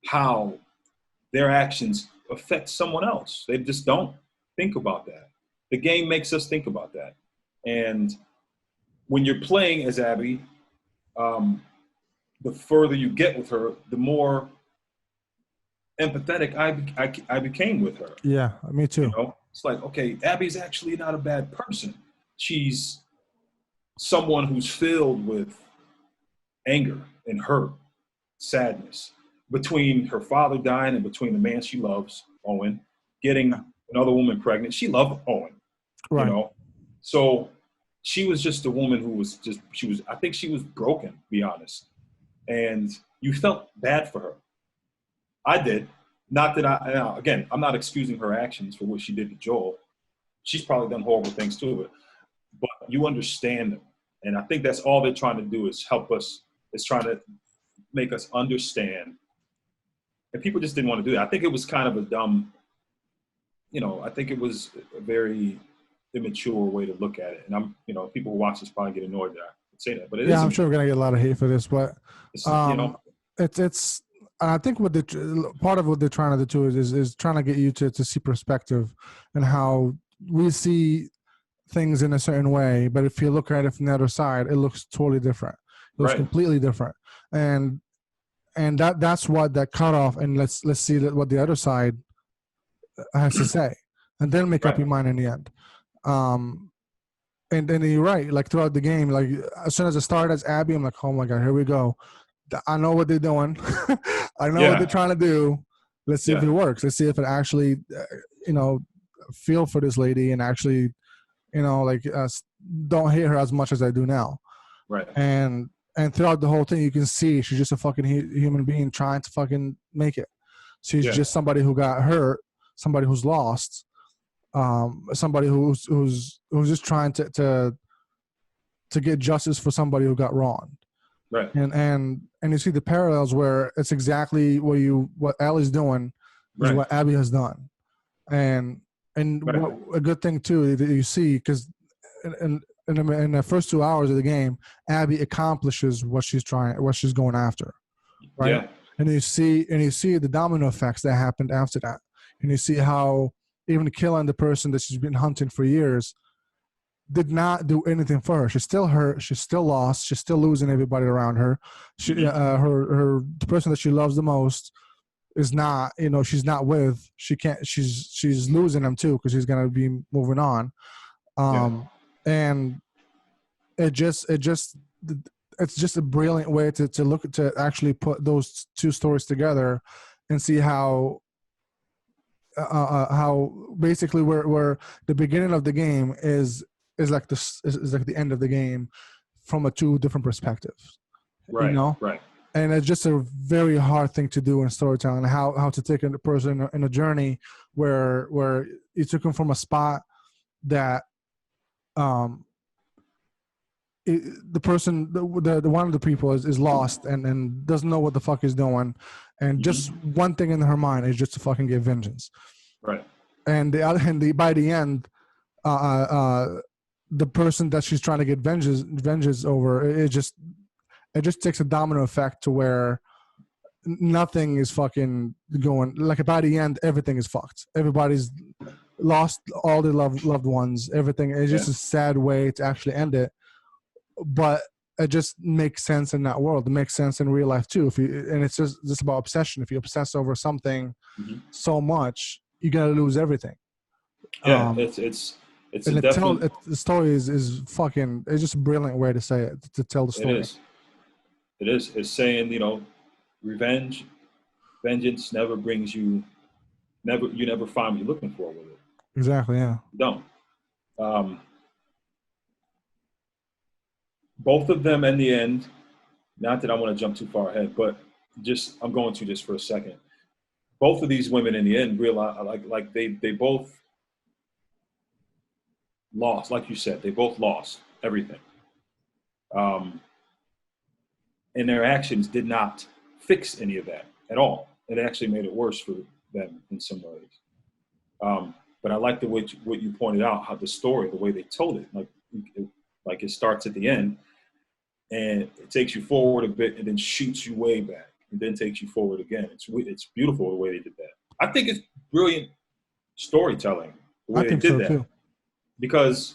how their actions affect someone else. They just don't think about that. The game makes us think about that. And when you're playing as Abby, the further you get with her, the more empathetic I became with her. Yeah, me too. You know? It's like, okay, Abby's actually not a bad person. She's someone who's filled with anger and hurt, sadness, between her father dying and between the man she loves, Owen, getting another woman pregnant. She loved Owen, right. You know? So she was just a woman who I think she was broken, to be honest. And you felt bad for her. I did. Not that again, I'm not excusing her actions for what she did to Joel. She's probably done horrible things too, but you understand them. And I think that's all they're trying to do is help us, is trying to make us understand. And people just didn't want to do that. I think it was kind of a dumb, I think it was a very immature way to look at it. And people who watch this probably get annoyed that I say that, but I'm sure we're going to get a lot of hate for this, but it's I think part of what they're trying to do is trying to get you to see perspective and how we see things in a certain way, but if you look at it from the other side, it looks totally different. It looks completely different, and that's what that cutoff. And let's see what the other side has to say, and then make up your mind in the end. And then you're right. Like throughout the game, like as soon as it started as Abby, I'm like, oh my god, here we go. I know what they're doing. I know what they're trying to do. Let's see if it works. Let's see if it actually, feel for this lady and actually, don't hate her as much as I do now. Right. And throughout the whole thing, you can see she's just a fucking human being trying to fucking make it. She's just somebody who got hurt, somebody who's lost, somebody who's just trying to get justice for somebody who got wronged. Right. And you see the parallels where it's exactly what Ellie's doing is what Abby has done. And a good thing too that you see, because in the first 2 hours of the game, Abby accomplishes what she's going after. Right. Yeah. And you see the domino effects that happened after that. And you see how even killing the person that she's been hunting for years did not do anything for her. She's still hurt. She's still lost. She's still losing everybody around her. She, the person that she loves the most is not, she's not with. She can't. She's losing them too because she's gonna be moving on. And it's just a brilliant way to look to actually put those two stories together and see how basically where the beginning of the game is like the end of the game from two different perspectives. Right. You know? Right. and it's just a very hard thing to do in storytelling. How to take a person in a journey where you took him from a spot that the person, the one of the people is lost and doesn't know what the fuck he's doing, and just one thing in her mind is just to fucking get vengeance. Right. And by the end, the person that she's trying to get vengeance over, it just takes a domino effect to where nothing is fucking going. Like by the end, everything is fucked. Everybody's lost all their loved ones. Everything. It's just a sad way to actually end it. But it just makes sense in that world. It makes sense in real life too. And it's just about obsession. If you obsess over something so much, you're gonna lose everything. Yeah, it's a definite. The story is fucking. It's just a brilliant way to say it, to tell the story. It is. It's saying, vengeance never brings you. You never find what you're looking for with it. Exactly. Yeah. You don't. Both of them in the end, not that I want to jump too far ahead, but I'm going to just for a second. Both of these women in the end realize, like they both lost, like you said, they both lost everything. And their actions did not fix any of that at all. It actually made it worse for them in some ways. But I like what you pointed out, how the story, the way they told it, like it starts at the end and it takes you forward a bit and then shoots you way back and then takes you forward again. It's beautiful the way they did that. I think it's brilliant storytelling the way they did that. Too. Because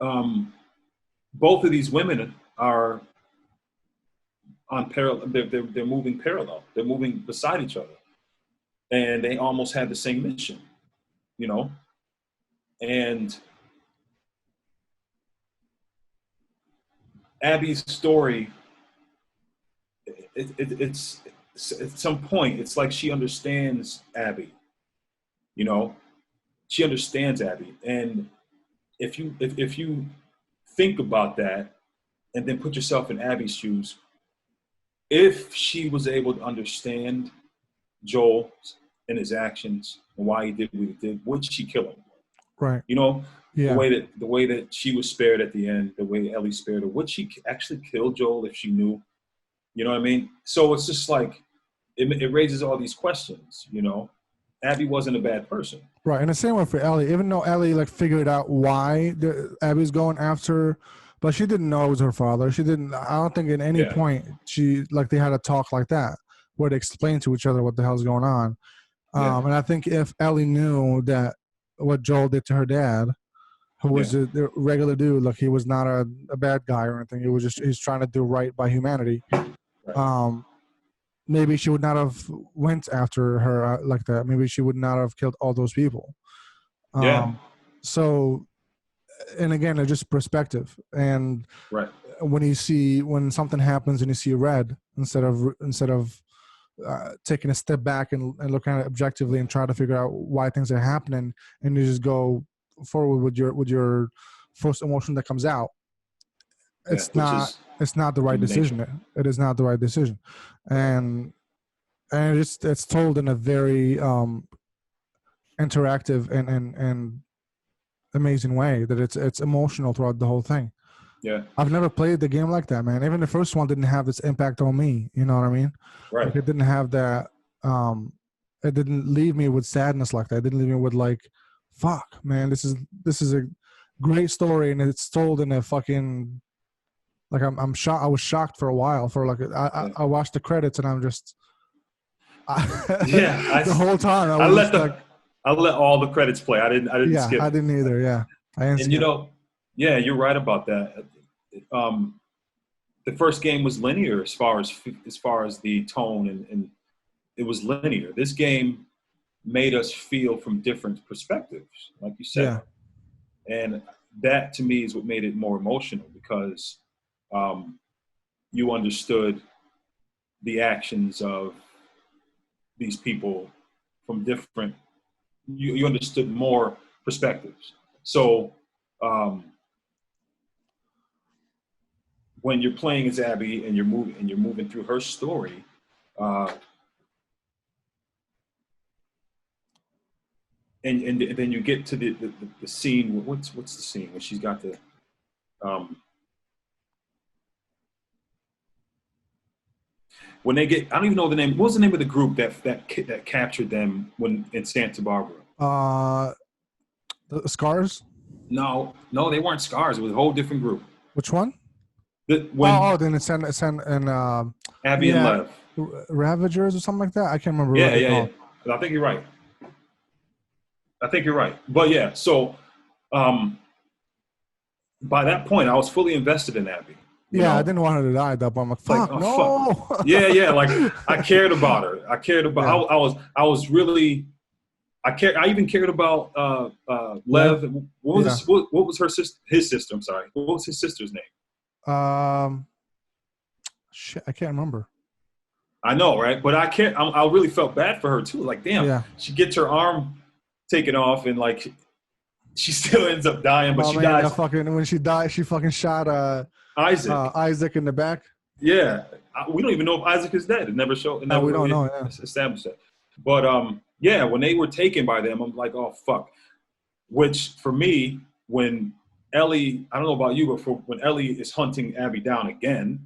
both of these women are on parallel. They're moving parallel. They're moving beside each other, and they almost had the same mission, And Abby's story, it's at some point, it's like she understands Abby, She understands Abby, and if you think about that, and then put yourself in Abby's shoes, if she was able to understand Joel and his actions and why he did what he did, would she kill him? Right. Yeah. The way that she was spared at the end, the way Ellie spared her, would she actually kill Joel if she knew? You know what I mean? So it's just like it raises all these questions. Abby wasn't a bad person. Right, and the same way for Ellie. Even though Ellie figured out why Abby's going after her, but she didn't know it was her father. She didn't. I don't think at any point they had a talk like that where they explained to each other what the hell's going on. And I think if Ellie knew that what Joel did to her dad, who was a regular dude, he was not a bad guy or anything. It was just he's trying to do right by humanity. Right. Maybe she would not have went after her like that. Maybe she would not have killed all those people. So, and again, it's just perspective. And when something happens and you see red, instead of taking a step back and looking at it objectively and try to figure out why things are happening, and you just go forward with your first emotion that comes out, it's not the right decision. It is not the right decision, and it's told in a very interactive and amazing way that it's emotional throughout the whole thing. Yeah, I've never played the game like that, man. Even the first one didn't have this impact on me. You know what I mean? Right. It didn't have that. It didn't leave me with sadness like that. It didn't leave me with fuck, man. This is a great story, and it's told in a fucking I'm shocked. I was shocked for a while. I watched the credits, and I'm just the whole time I let all the credits play. I didn't skip. I didn't either. Yeah, and you're right about that. The first game was linear as far as the tone, and it was linear. This game made us feel from different perspectives, like you said. Yeah. And that to me is what made it more emotional, because you understood the actions of these people from different, you understood more perspectives. So when you're playing as Abby and you're moving through her story, and then you get to the scene. What's the scene when she's got the when they get, I don't even know the name. What was the name of the group that captured them when in Santa Barbara? The Scars? No, they weren't Scars. It was a whole different group. Which one? Then it's Abby and Lev. Ravagers or something like that. I can't remember. Yeah. I think you're right. But yeah, so by that point, I was fully invested in Abby. You know? I didn't want her to die, though. But I'm like, fuck, no. Fuck. Yeah. Like I cared about her. I was really. I even cared about Lev. What was her sister? His sister. I'm sorry. What was his sister's name? Shit, I can't remember. I know, right? But I can't. I really felt bad for her too. Like, damn, she gets her arm taken off, and like, she still ends up dying. But she dies. When she died, she fucking shot Isaac in the back. Yeah, we don't even know if Isaac is dead. It never showed. We don't know. Yeah. Established that. But yeah, when they were taken by them, I'm like, oh fuck. Which for me, when Ellie, I don't know about you, but when Ellie is hunting Abby down again,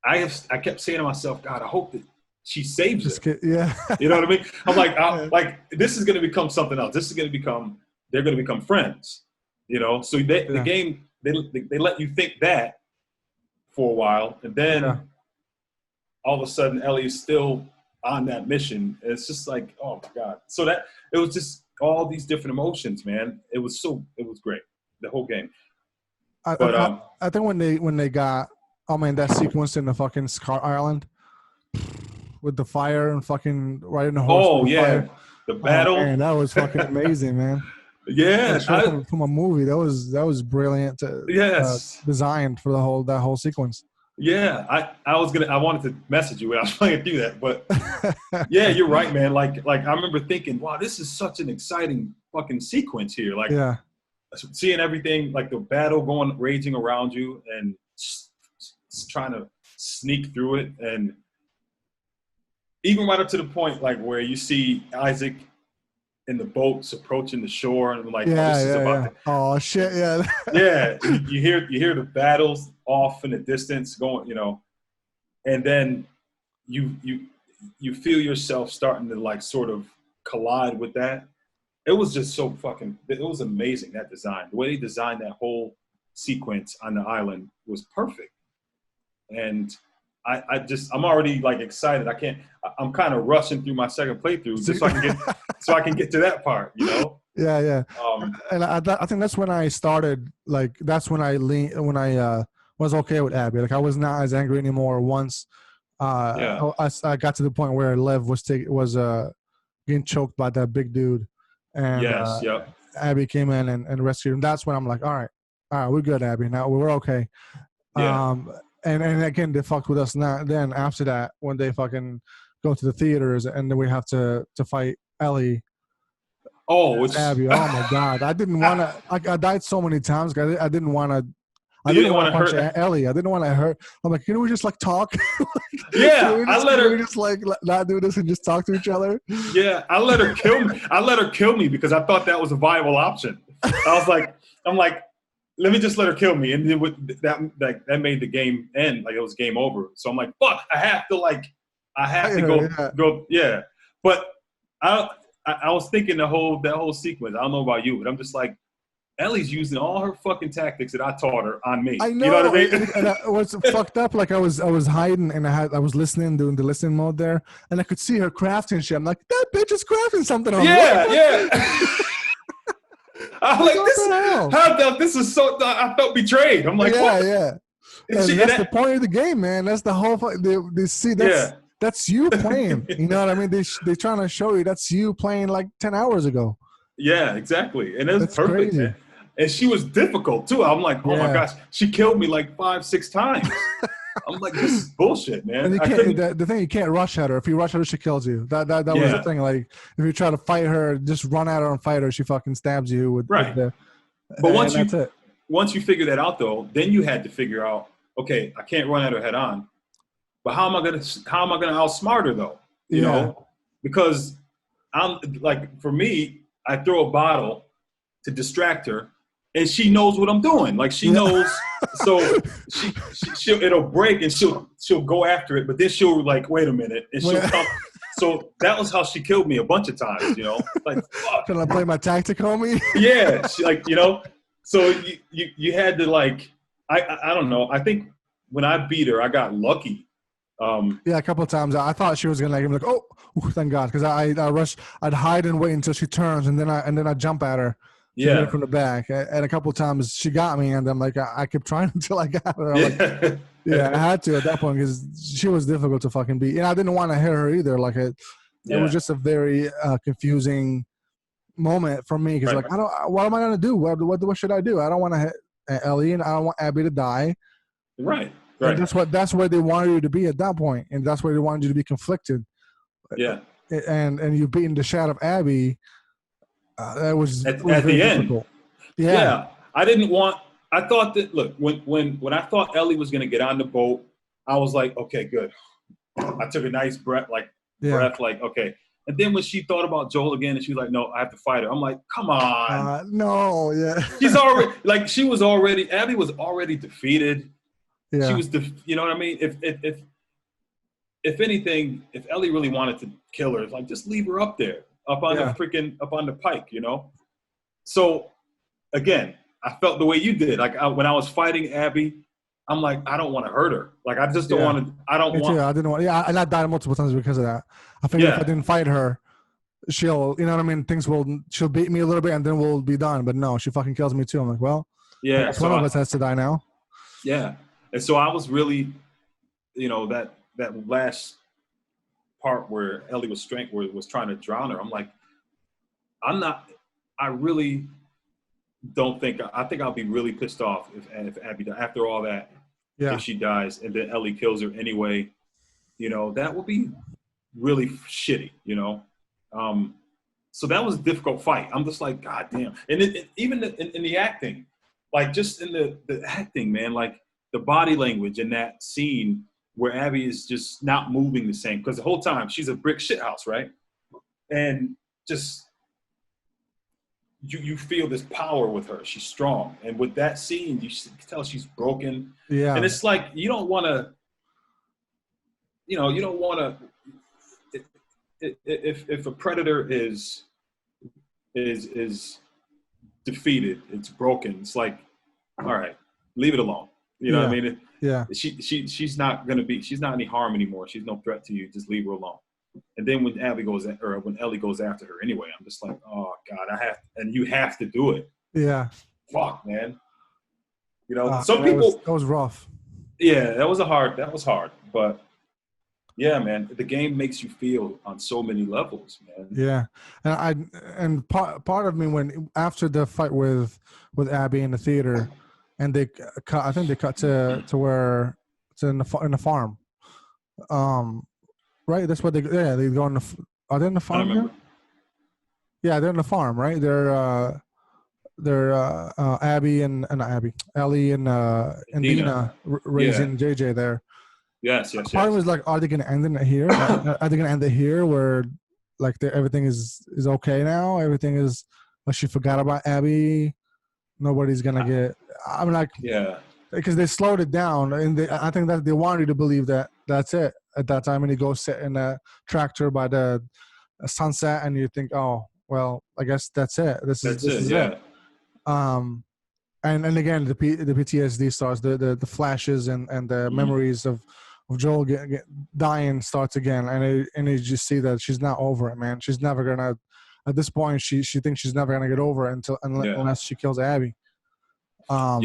I kept saying to myself, God, I hope that she saves her. Yeah. You know what I mean? I'm like, like this is going to become something else. They're going to become friends. You know, so the game they let you think that for a while, and then all of a sudden Ellie is still on that mission. It's just like, oh my God. So that it was just all these different emotions, man. It was great, the whole game. I think when they got, that sequence in the fucking Scar Island with the fire and fucking right in the horse. Oh yeah, fire. The battle. Man, that was fucking amazing, man. Yeah, from a movie. That was brilliant. Designed for that whole sequence. Yeah, I wanted to message you when I was playing through that, but yeah, you're right, man. Like I remember thinking, wow, this is such an exciting fucking sequence here. Like, seeing everything, like the battle raging around you, and trying to sneak through it, and even right up to the point like where you see Isaac in the boats approaching the shore, and I'm like, oh shit, yeah. Yeah, you hear the battles off in the distance going, you know, and then you feel yourself starting to like sort of collide with that. It was just so it was amazing, that design. The way they designed that whole sequence on the island was perfect. And I'm already like excited. I'm kind of rushing through my second playthrough just so I can get to that part, you know? Yeah. And I think that's when I started, like, that's when I was okay with Abby. Like, I was not as angry anymore once I got to the point where Lev was getting choked by that big dude. And Abby came in and rescued him. That's when I'm like, all right, we're good, Abby. Now we're okay. Yeah. And again, they fucked with us. Then after that, when they fucking go to the theaters, and then we have to fight Ellie. Oh, it's Abby! Oh my God! I didn't want to. I died so many times. I didn't want to. I didn't want to punch Ellie. I didn't want to hurt. I'm like, can we just like talk? Yeah, can we just like not do this and just talk to each other? Yeah, I let her kill me. I let her kill me because I thought that was a viable option. I'm like, let me just let her kill me, and then with that made the game end. Like, it was game over. So I'm like, fuck, I have to go. Yeah, but I was thinking that whole sequence. I don't know about you, but I'm just like, Ellie's using all her fucking tactics that I taught her on me. I know. You know what I mean? And I was fucked up. Like, I was hiding, and I was listening, doing the listening mode there, and I could see her crafting shit. I'm like, that bitch is crafting something. Yeah. I'm like, this is so. I felt betrayed. I'm like, what? Yeah. That's the point of the game, man. That's the whole. They see that's you playing. You know what I mean? They trying to show you that's you playing like 10 hours ago. Yeah, exactly. And it was perfect. Crazy. Man. And she was difficult too. I'm like, oh my gosh, she killed me like 5-6 times. I'm like, this is bullshit, man. And the thing, you can't rush at her. If you rush at her, she kills you. That was the thing. Like, if you try to fight her, just run at her and fight her, she fucking stabs you with but once you figure that out, though, then you had to figure out okay, I can't run at her head on, but how am I gonna outsmart her though? You Yeah. know, because I'm like, for me, I throw a bottle to distract her, and she knows what I'm doing. Like she knows, so she'll it'll break and she'll go after it, but then she'll like, wait a minute, and she'll come. So that was how she killed me a bunch of times, you know. Like, fuck. Trying to play my tactic on me. Yeah, she, like, you know. So you had to like, I don't know. I think when I beat her, I got lucky. Yeah, a couple of times I thought she was gonna like, I'm like, oh, thank God, because I rush, I'd hide and wait until she turns, and then I jump at her. Yeah. Hit her from the back, and a couple of times she got me, and I'm like, I kept trying until I got her. Like, yeah, I had to at that point because she was difficult to fucking beat, and I didn't want to hit her either. Like it was just a very confusing moment for me because like I don't. What am I gonna do? What should I do? I don't want to hit Ellie, and I don't want Abby to die. Right. And that's where they wanted you to be at that point, and that's where they wanted you to be conflicted. Yeah. And you beating the shot of Abby. That was at very the end. difficult. Yeah. I didn't want. I thought that, look, when I thought Ellie was gonna get on the boat, I was like, okay, good. I took a nice breath, like okay. And then when she thought about Joel again, and she was like, no, I have to fight her. I'm like, come on. No, yeah. She's already like Abby was already defeated. Yeah. She was you know what I mean? If anything, if Ellie really wanted to kill her, it's like, just leave her up there, up on the pike, you know? So again, I felt the way you did. Like when I was fighting Abby, I'm like, I don't want to hurt her. Like I just don't want to. I didn't want. Yeah, and I died multiple times because of that. I figured if I didn't fight her, she'll, you know what I mean. She'll beat me a little bit, and then we'll be done. But no, she fucking kills me too. I'm like, well, yeah. So one of us has to die now. Yeah, and so I was really, you know, that last part where Ellie was trying to drown her. I'm like, I really don't think. I think I'll be really pissed off if Abby, after all that, if she dies and then Ellie kills her anyway. You know, that would be really shitty. You know, so that was a difficult fight. I'm just like, God damn. And even in the acting, like just in the acting, man, like the body language in that scene where Abby is just not moving the same, because the whole time she's a brick shithouse, right? And just. You feel this power with her. She's strong. And with that scene, you can tell she's broken. Yeah. And it's like, you don't want to, if a predator is defeated, it's broken. It's like, all right, leave it alone. You know what I mean? Yeah. She's not any harm anymore. She's no threat to you. Just leave her alone. And then when when Ellie goes after her anyway, I'm just like, oh God, you have to do it. Yeah. Fuck, man. You know, that was rough. Yeah, that was hard. But yeah, man, the game makes you feel on so many levels, man. Yeah. And part of me, when after the fight with Abby in the theater, and I think they cut to where it's in the farm. Right, that's what they go in the. Are they in the farm? I remember. Yeah, they're in the farm, right? They're Abby and not Abby, Ellie and Dina raising JJ there. Yes. Part of it was like, are they going to end it here? Are they going to end it here where like everything is okay now? Everything is like she forgot about Abby. Nobody's gonna get. I'm like, yeah, because they slowed it down, and I think that they wanted you to believe that that's it at that time. And he goes sit in a tractor by the sunset, and you think, oh, well, I guess that's it. This is it. And again, the PTSD starts, the flashes and the memories of Joel dying starts again, and you just see that she's not over it, man. She's never gonna. At this point, she thinks she's never gonna get over it unless she kills Abby. And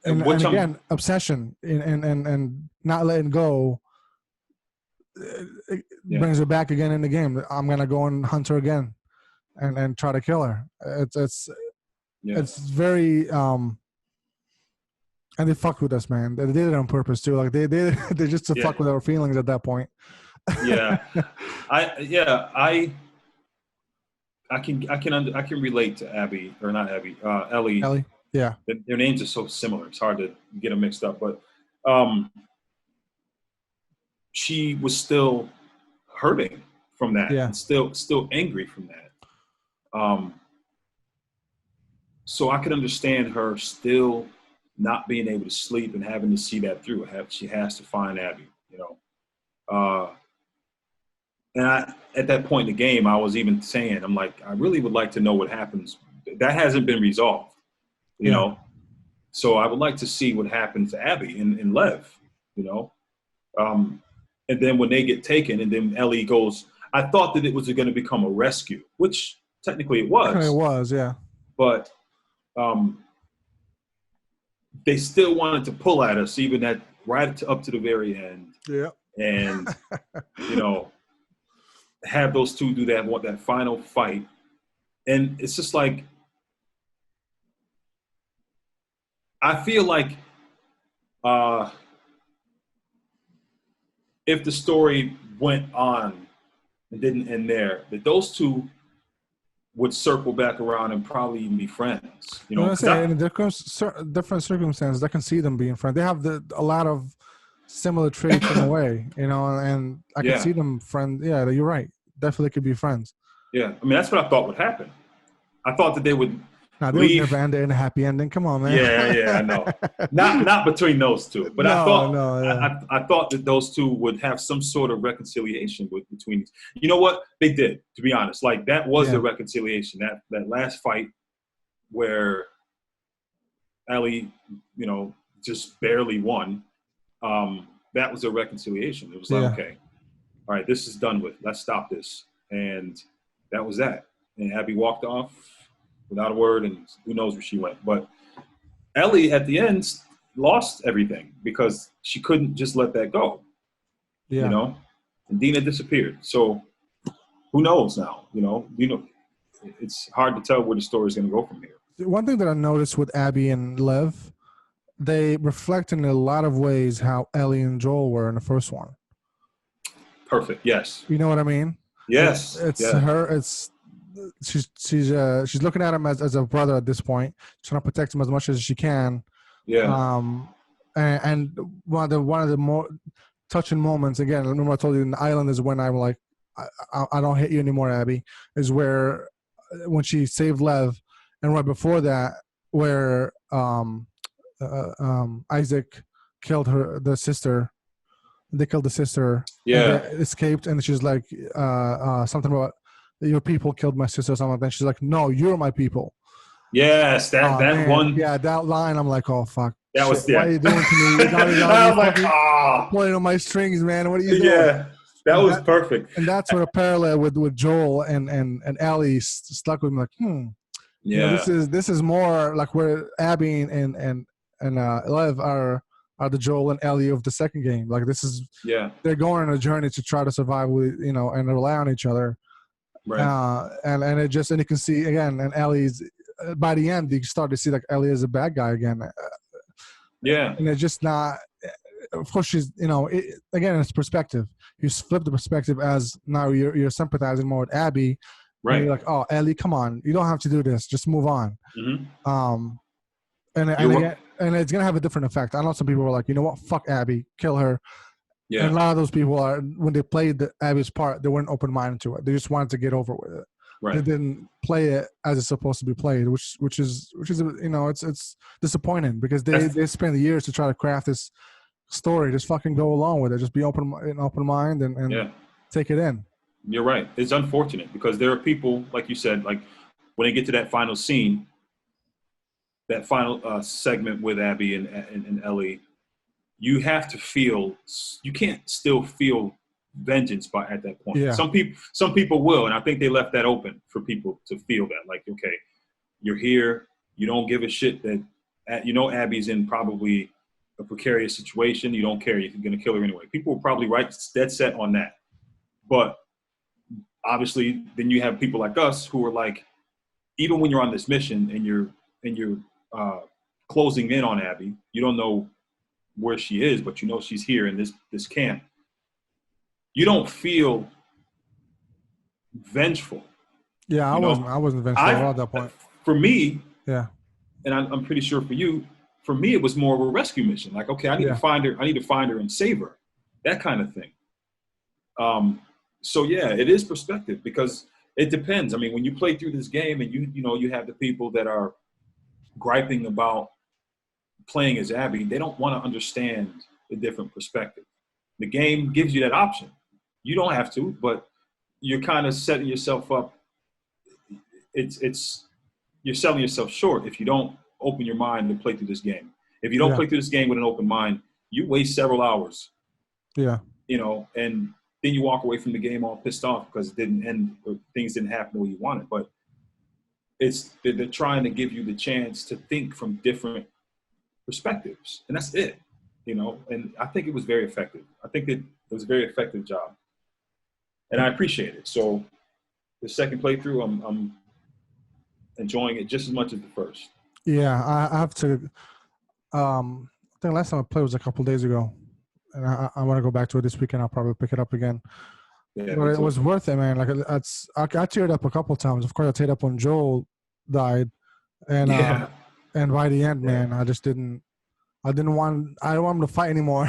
again, obsession and not letting go brings her back again in the game. I'm gonna go and hunt her again, and try to kill her. It's very and they fucked with us, man. They did it on purpose too. Like they just to fuck with our feelings at that point. I can relate to Abby, or not Abby, Ellie. Ellie, yeah. Their names are so similar. It's hard to get them mixed up. But she was still hurting from that, Yeah. and still angry from that. So I could understand her still not being able to sleep and having to see that through. She has to find Abby, you know. And at that point in the game, I was even saying, I'm like, I really would like to know what happens. That hasn't been resolved, you know. So I would like to see what happens to Abby and Lev, you know. And then when they get taken, and then Ellie goes, I thought that it was going to become a rescue, which technically it was. It was, yeah. But they still wanted to pull at us, even at up to the very end. Yeah. And, you know, have those two do that final fight. And it's just like, I feel like if the story went on and didn't end there, that those two would circle back around and probably even be friends. You know, in different circumstances, I can see them being friends. They have a lot of similar traits in a way, you know, and I can see them friends. Yeah, you're right. Definitely could be friends. Yeah, I mean, that's what I thought would happen. I thought that they would. Now they would never end it in a happy ending. Come on, man. Yeah, I know. Not between those two, but I thought that those two would have some sort of reconciliation between. You know what they did? To be honest, like that was the reconciliation. That last fight where Ellie, you know, just barely won. That was a reconciliation. It was like, okay, all right, this is done with. Let's stop this, and that was that. And Abby walked off without a word, and who knows where she went. But Ellie, at the end, lost everything because she couldn't just let that go. Yeah. You know? And Dina disappeared. So who knows now? You know, it's hard to tell where the story is going to go from here. One thing that I noticed with Abby and Lev, they reflect in a lot of ways how Ellie and Joel were in the first one. Perfect. Yes. You know what I mean? Yes. It's her. It's she's looking at him as a brother at this point, trying to protect him as much as she can. Yeah. And one of the more touching moments, again, remember I told you in the island, is when I'm like, I don't hate you anymore, Abby, is where when she saved Lev, and right before that, where Isaac killed the sister. They killed the sister. Yeah. And escaped, and she's like something about your people killed my sister or something like that. She's like, no, you're my people. Yes, that one. Yeah, that line, I'm like, oh, fuck. That was, What are you doing to me? I was like, pulling on my strings, man. What are you doing? Yeah, that was perfect. And that's what a parallel with Joel and Ellie stuck with me. Like, Yeah. You know, this is more like where Abby and Lev are the Joel and Ellie of the second game. Like, this is, they're going on a journey to try to survive with, you know, and rely on each other. Right. And you can see again, and Ellie's by the end, you start to see like Ellie is a bad guy again. And it's just not. Of course, she's, you know, again, it's perspective. You flip the perspective as now you're sympathizing more with Abby. Right. And you're like, oh, Ellie, come on, you don't have to do this. Just move on. Mm-hmm. And it's gonna have a different effect. I know some people were like, you know what, fuck Abby, kill her. Yeah. And a lot of those people are, when they played Abby's part, they weren't open-minded to it. They just wanted to get over with it. Right. They didn't play it as it's supposed to be played, which is you know, it's disappointing because they spent years to try to craft this story. Just fucking go along with it. Just be open mind and take it in. You're right. It's unfortunate because there are people, like you said, like when they get to that final scene, that final segment with Abby and Ellie, you have to feel. You can't still feel vengeance at that point. Yeah. Some people will, and I think they left that open for people to feel that. Like, okay, you're here. You don't give a shit that you know Abby's in probably a precarious situation. You don't care. You're going to kill her anyway. People will probably dead set on that. But obviously, then you have people like us who are like, even when you're on this mission and you're closing in on Abby, you don't know where she is, but you know she's here in this camp. You don't feel vengeful. Yeah, I wasn't vengeful at that point. For me, and I'm pretty sure for you, for me, it was more of a rescue mission. Like, okay, I need to find her. I need to find her and save her. That kind of thing. So yeah, it is perspective because it depends. I mean, when you play through this game and you have the people that are griping about playing as Abby, they don't want to understand the different perspective. The game gives you that option. You don't have to, but you're kind of setting yourself up. You're selling yourself short if you don't open your mind to play through this game. If you don't play through this game with an open mind, you waste several hours. Yeah. And then you walk away from the game all pissed off because it didn't end or things didn't happen the way you wanted. But they're trying to give you the chance to think from different perspectives, and that's it. And I think it was very effective. I think it was a very effective job, and I appreciate it. So the second playthrough, I'm enjoying it just as much as the first. Yeah, I have to. I think last time I played was a couple of days ago, and I want to go back to it this weekend. I'll probably pick it up again. Yeah, but it was worth it, man. Like I teared up a couple of times. Of course, I teared up when Joel died, and by the end, man, I don't want him to fight anymore.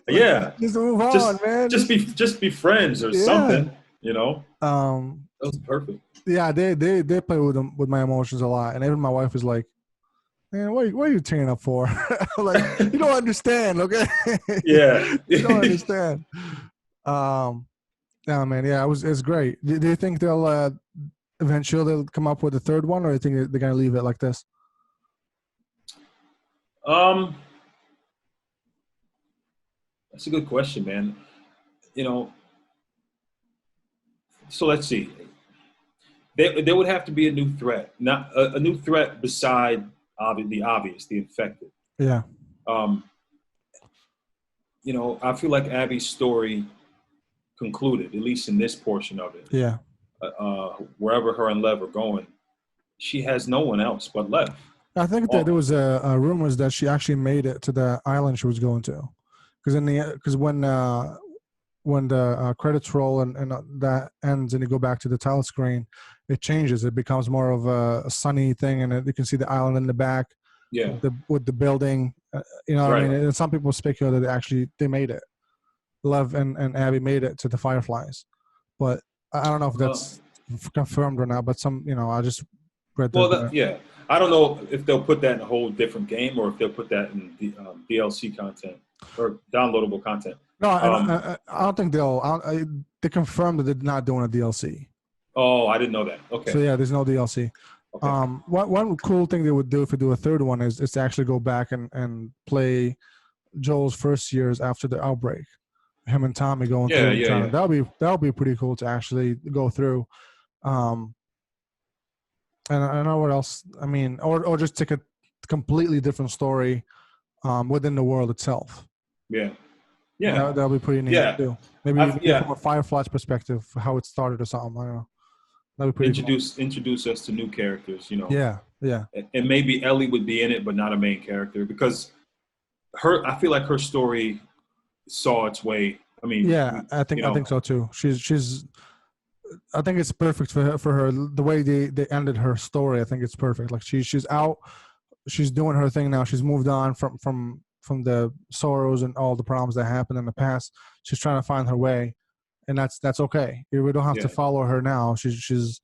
Just move on, man. Just be friends or something. That was perfect. Yeah, they play with my emotions a lot, and even my wife is like, "Man, what are you tearing up for?" Like, you don't understand, okay? Yeah, you don't understand. Yeah, man. Yeah, it's great. Do you think they'll eventually come up with a third one, or do you think they're gonna leave it like this? That's a good question, man. So let's see. There would have to be a new threat, not a new threat beside the obvious, the infected. Yeah. I feel like Abby's story concluded, at least in this portion of it. Yeah. Wherever her and Lev are going, she has no one else but Lev. I think that there was a rumors that she actually made it to the island she was going to, because when the credits roll and that ends and you go back to the title screen, it changes. It becomes more of a sunny thing, and you can see the island in the back. Yeah. With the building, what I mean. And some people speculate that they made it. Lev and Abby made it to the Fireflies, but I don't know if that's confirmed or not. But I just read that. Well, I don't know if they'll put that in a whole different game or if they'll put that in the DLC content or downloadable content. No, I don't think they'll. They confirmed that they're not doing a DLC. Oh, I didn't know that. Okay. So yeah, there's no DLC. Okay. One cool thing they would do if they do a third one is to actually go back and play Joel's first years after the outbreak. Him and Tommy going through. Yeah. That'll be pretty cool to actually go through. And I don't know what else. I mean, or just take a completely different story within the world itself. Yeah. Yeah. That'll be pretty neat too. Maybe from a Firefly's perspective, how it started or something. I don't know. That'd be pretty introduce us to new characters, Yeah. And maybe Ellie would be in it, but not a main character because I feel like her story saw its way. I mean, I think so too. She's. I think it's perfect for her. The way they ended her story, I think it's perfect. Like she's out, she's doing her thing now. She's moved on from the sorrows and all the problems that happened in the past. She's trying to find her way, and that's okay. We don't have to follow her now. She's.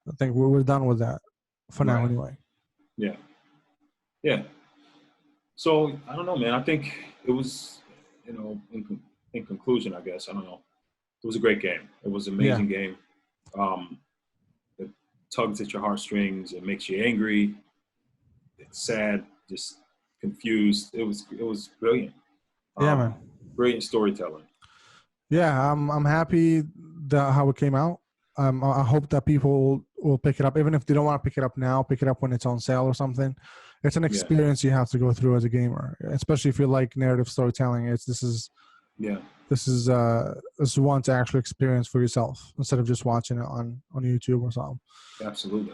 I think we're done with that for now, anyway. Yeah. So I don't know, man. I think it was, in conclusion, I guess I don't know. It was a great game. It was an amazing game. It tugs at your heartstrings. It makes you angry. It's sad, just confused. It was brilliant. Man. Brilliant storytelling. Yeah, I'm happy how it came out. I hope that people will pick it up, even if they don't want to pick it up now. Pick it up when it's on sale or something. It's an experience you have to go through as a gamer, especially if you like narrative storytelling. This is one to actually experience for yourself instead of just watching it on YouTube or something. Absolutely.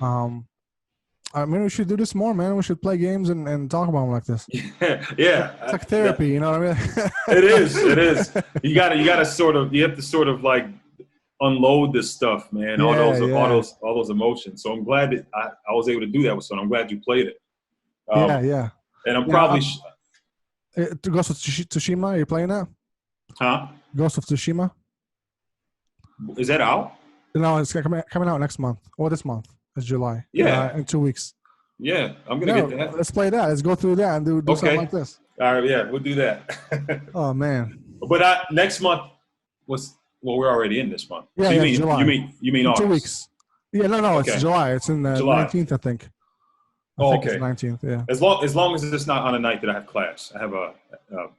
I mean, we should do this more, man. We should play games and talk about them like this. Yeah. It's like therapy, you know what I mean? It is. You gotta you have to sort of like unload this stuff, man. All those emotions. So I'm glad that I was able to do that with someone. I'm glad you played it. Yeah. And I'm probably, Ghost of Tsushima, are you playing that? huh? Ghost of Tsushima? Is that out? No, it's coming out next month. Or this month. It's July. Yeah. In 2 weeks. Yeah, I'm gonna get that. Let's play that. Let's go through that and do something like this. All right, yeah, we'll do that. Oh man. But next month we're already in this month. Yeah, so July. You mean August? 2 weeks. Yeah, no, it's July. It's in the 19th, I think. I think it's 19th, yeah. As long as it's not on a night that I have class. I have a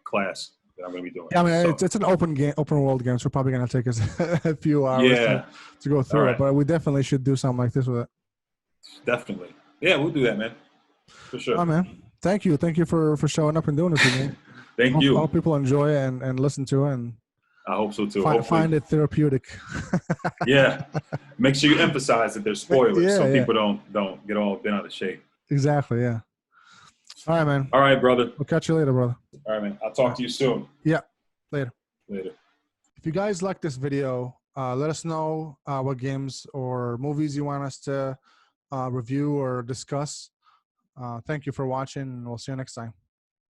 class that I'm going to be doing. Yeah, I mean, it's an open world game, so we're probably going to take us a few hours to go through it. But we definitely should do something like this with it. Definitely. Yeah, we'll do that, man. For sure. Oh, man. Thank you. Thank you for showing up and doing this with me. Thank you. I hope people enjoy it and listen to it. And I hope so, too. Find it therapeutic. Yeah. Make sure you emphasize that there's spoilers so people don't get all bent out of shape. Exactly, yeah. All right, man. All right, brother. We'll catch you later, brother. All right, man. I'll talk to you soon. Yeah, later. Later. If you guys like this video, let us know what games or movies you want us to review or discuss. Thank you for watching, and we'll see you next time.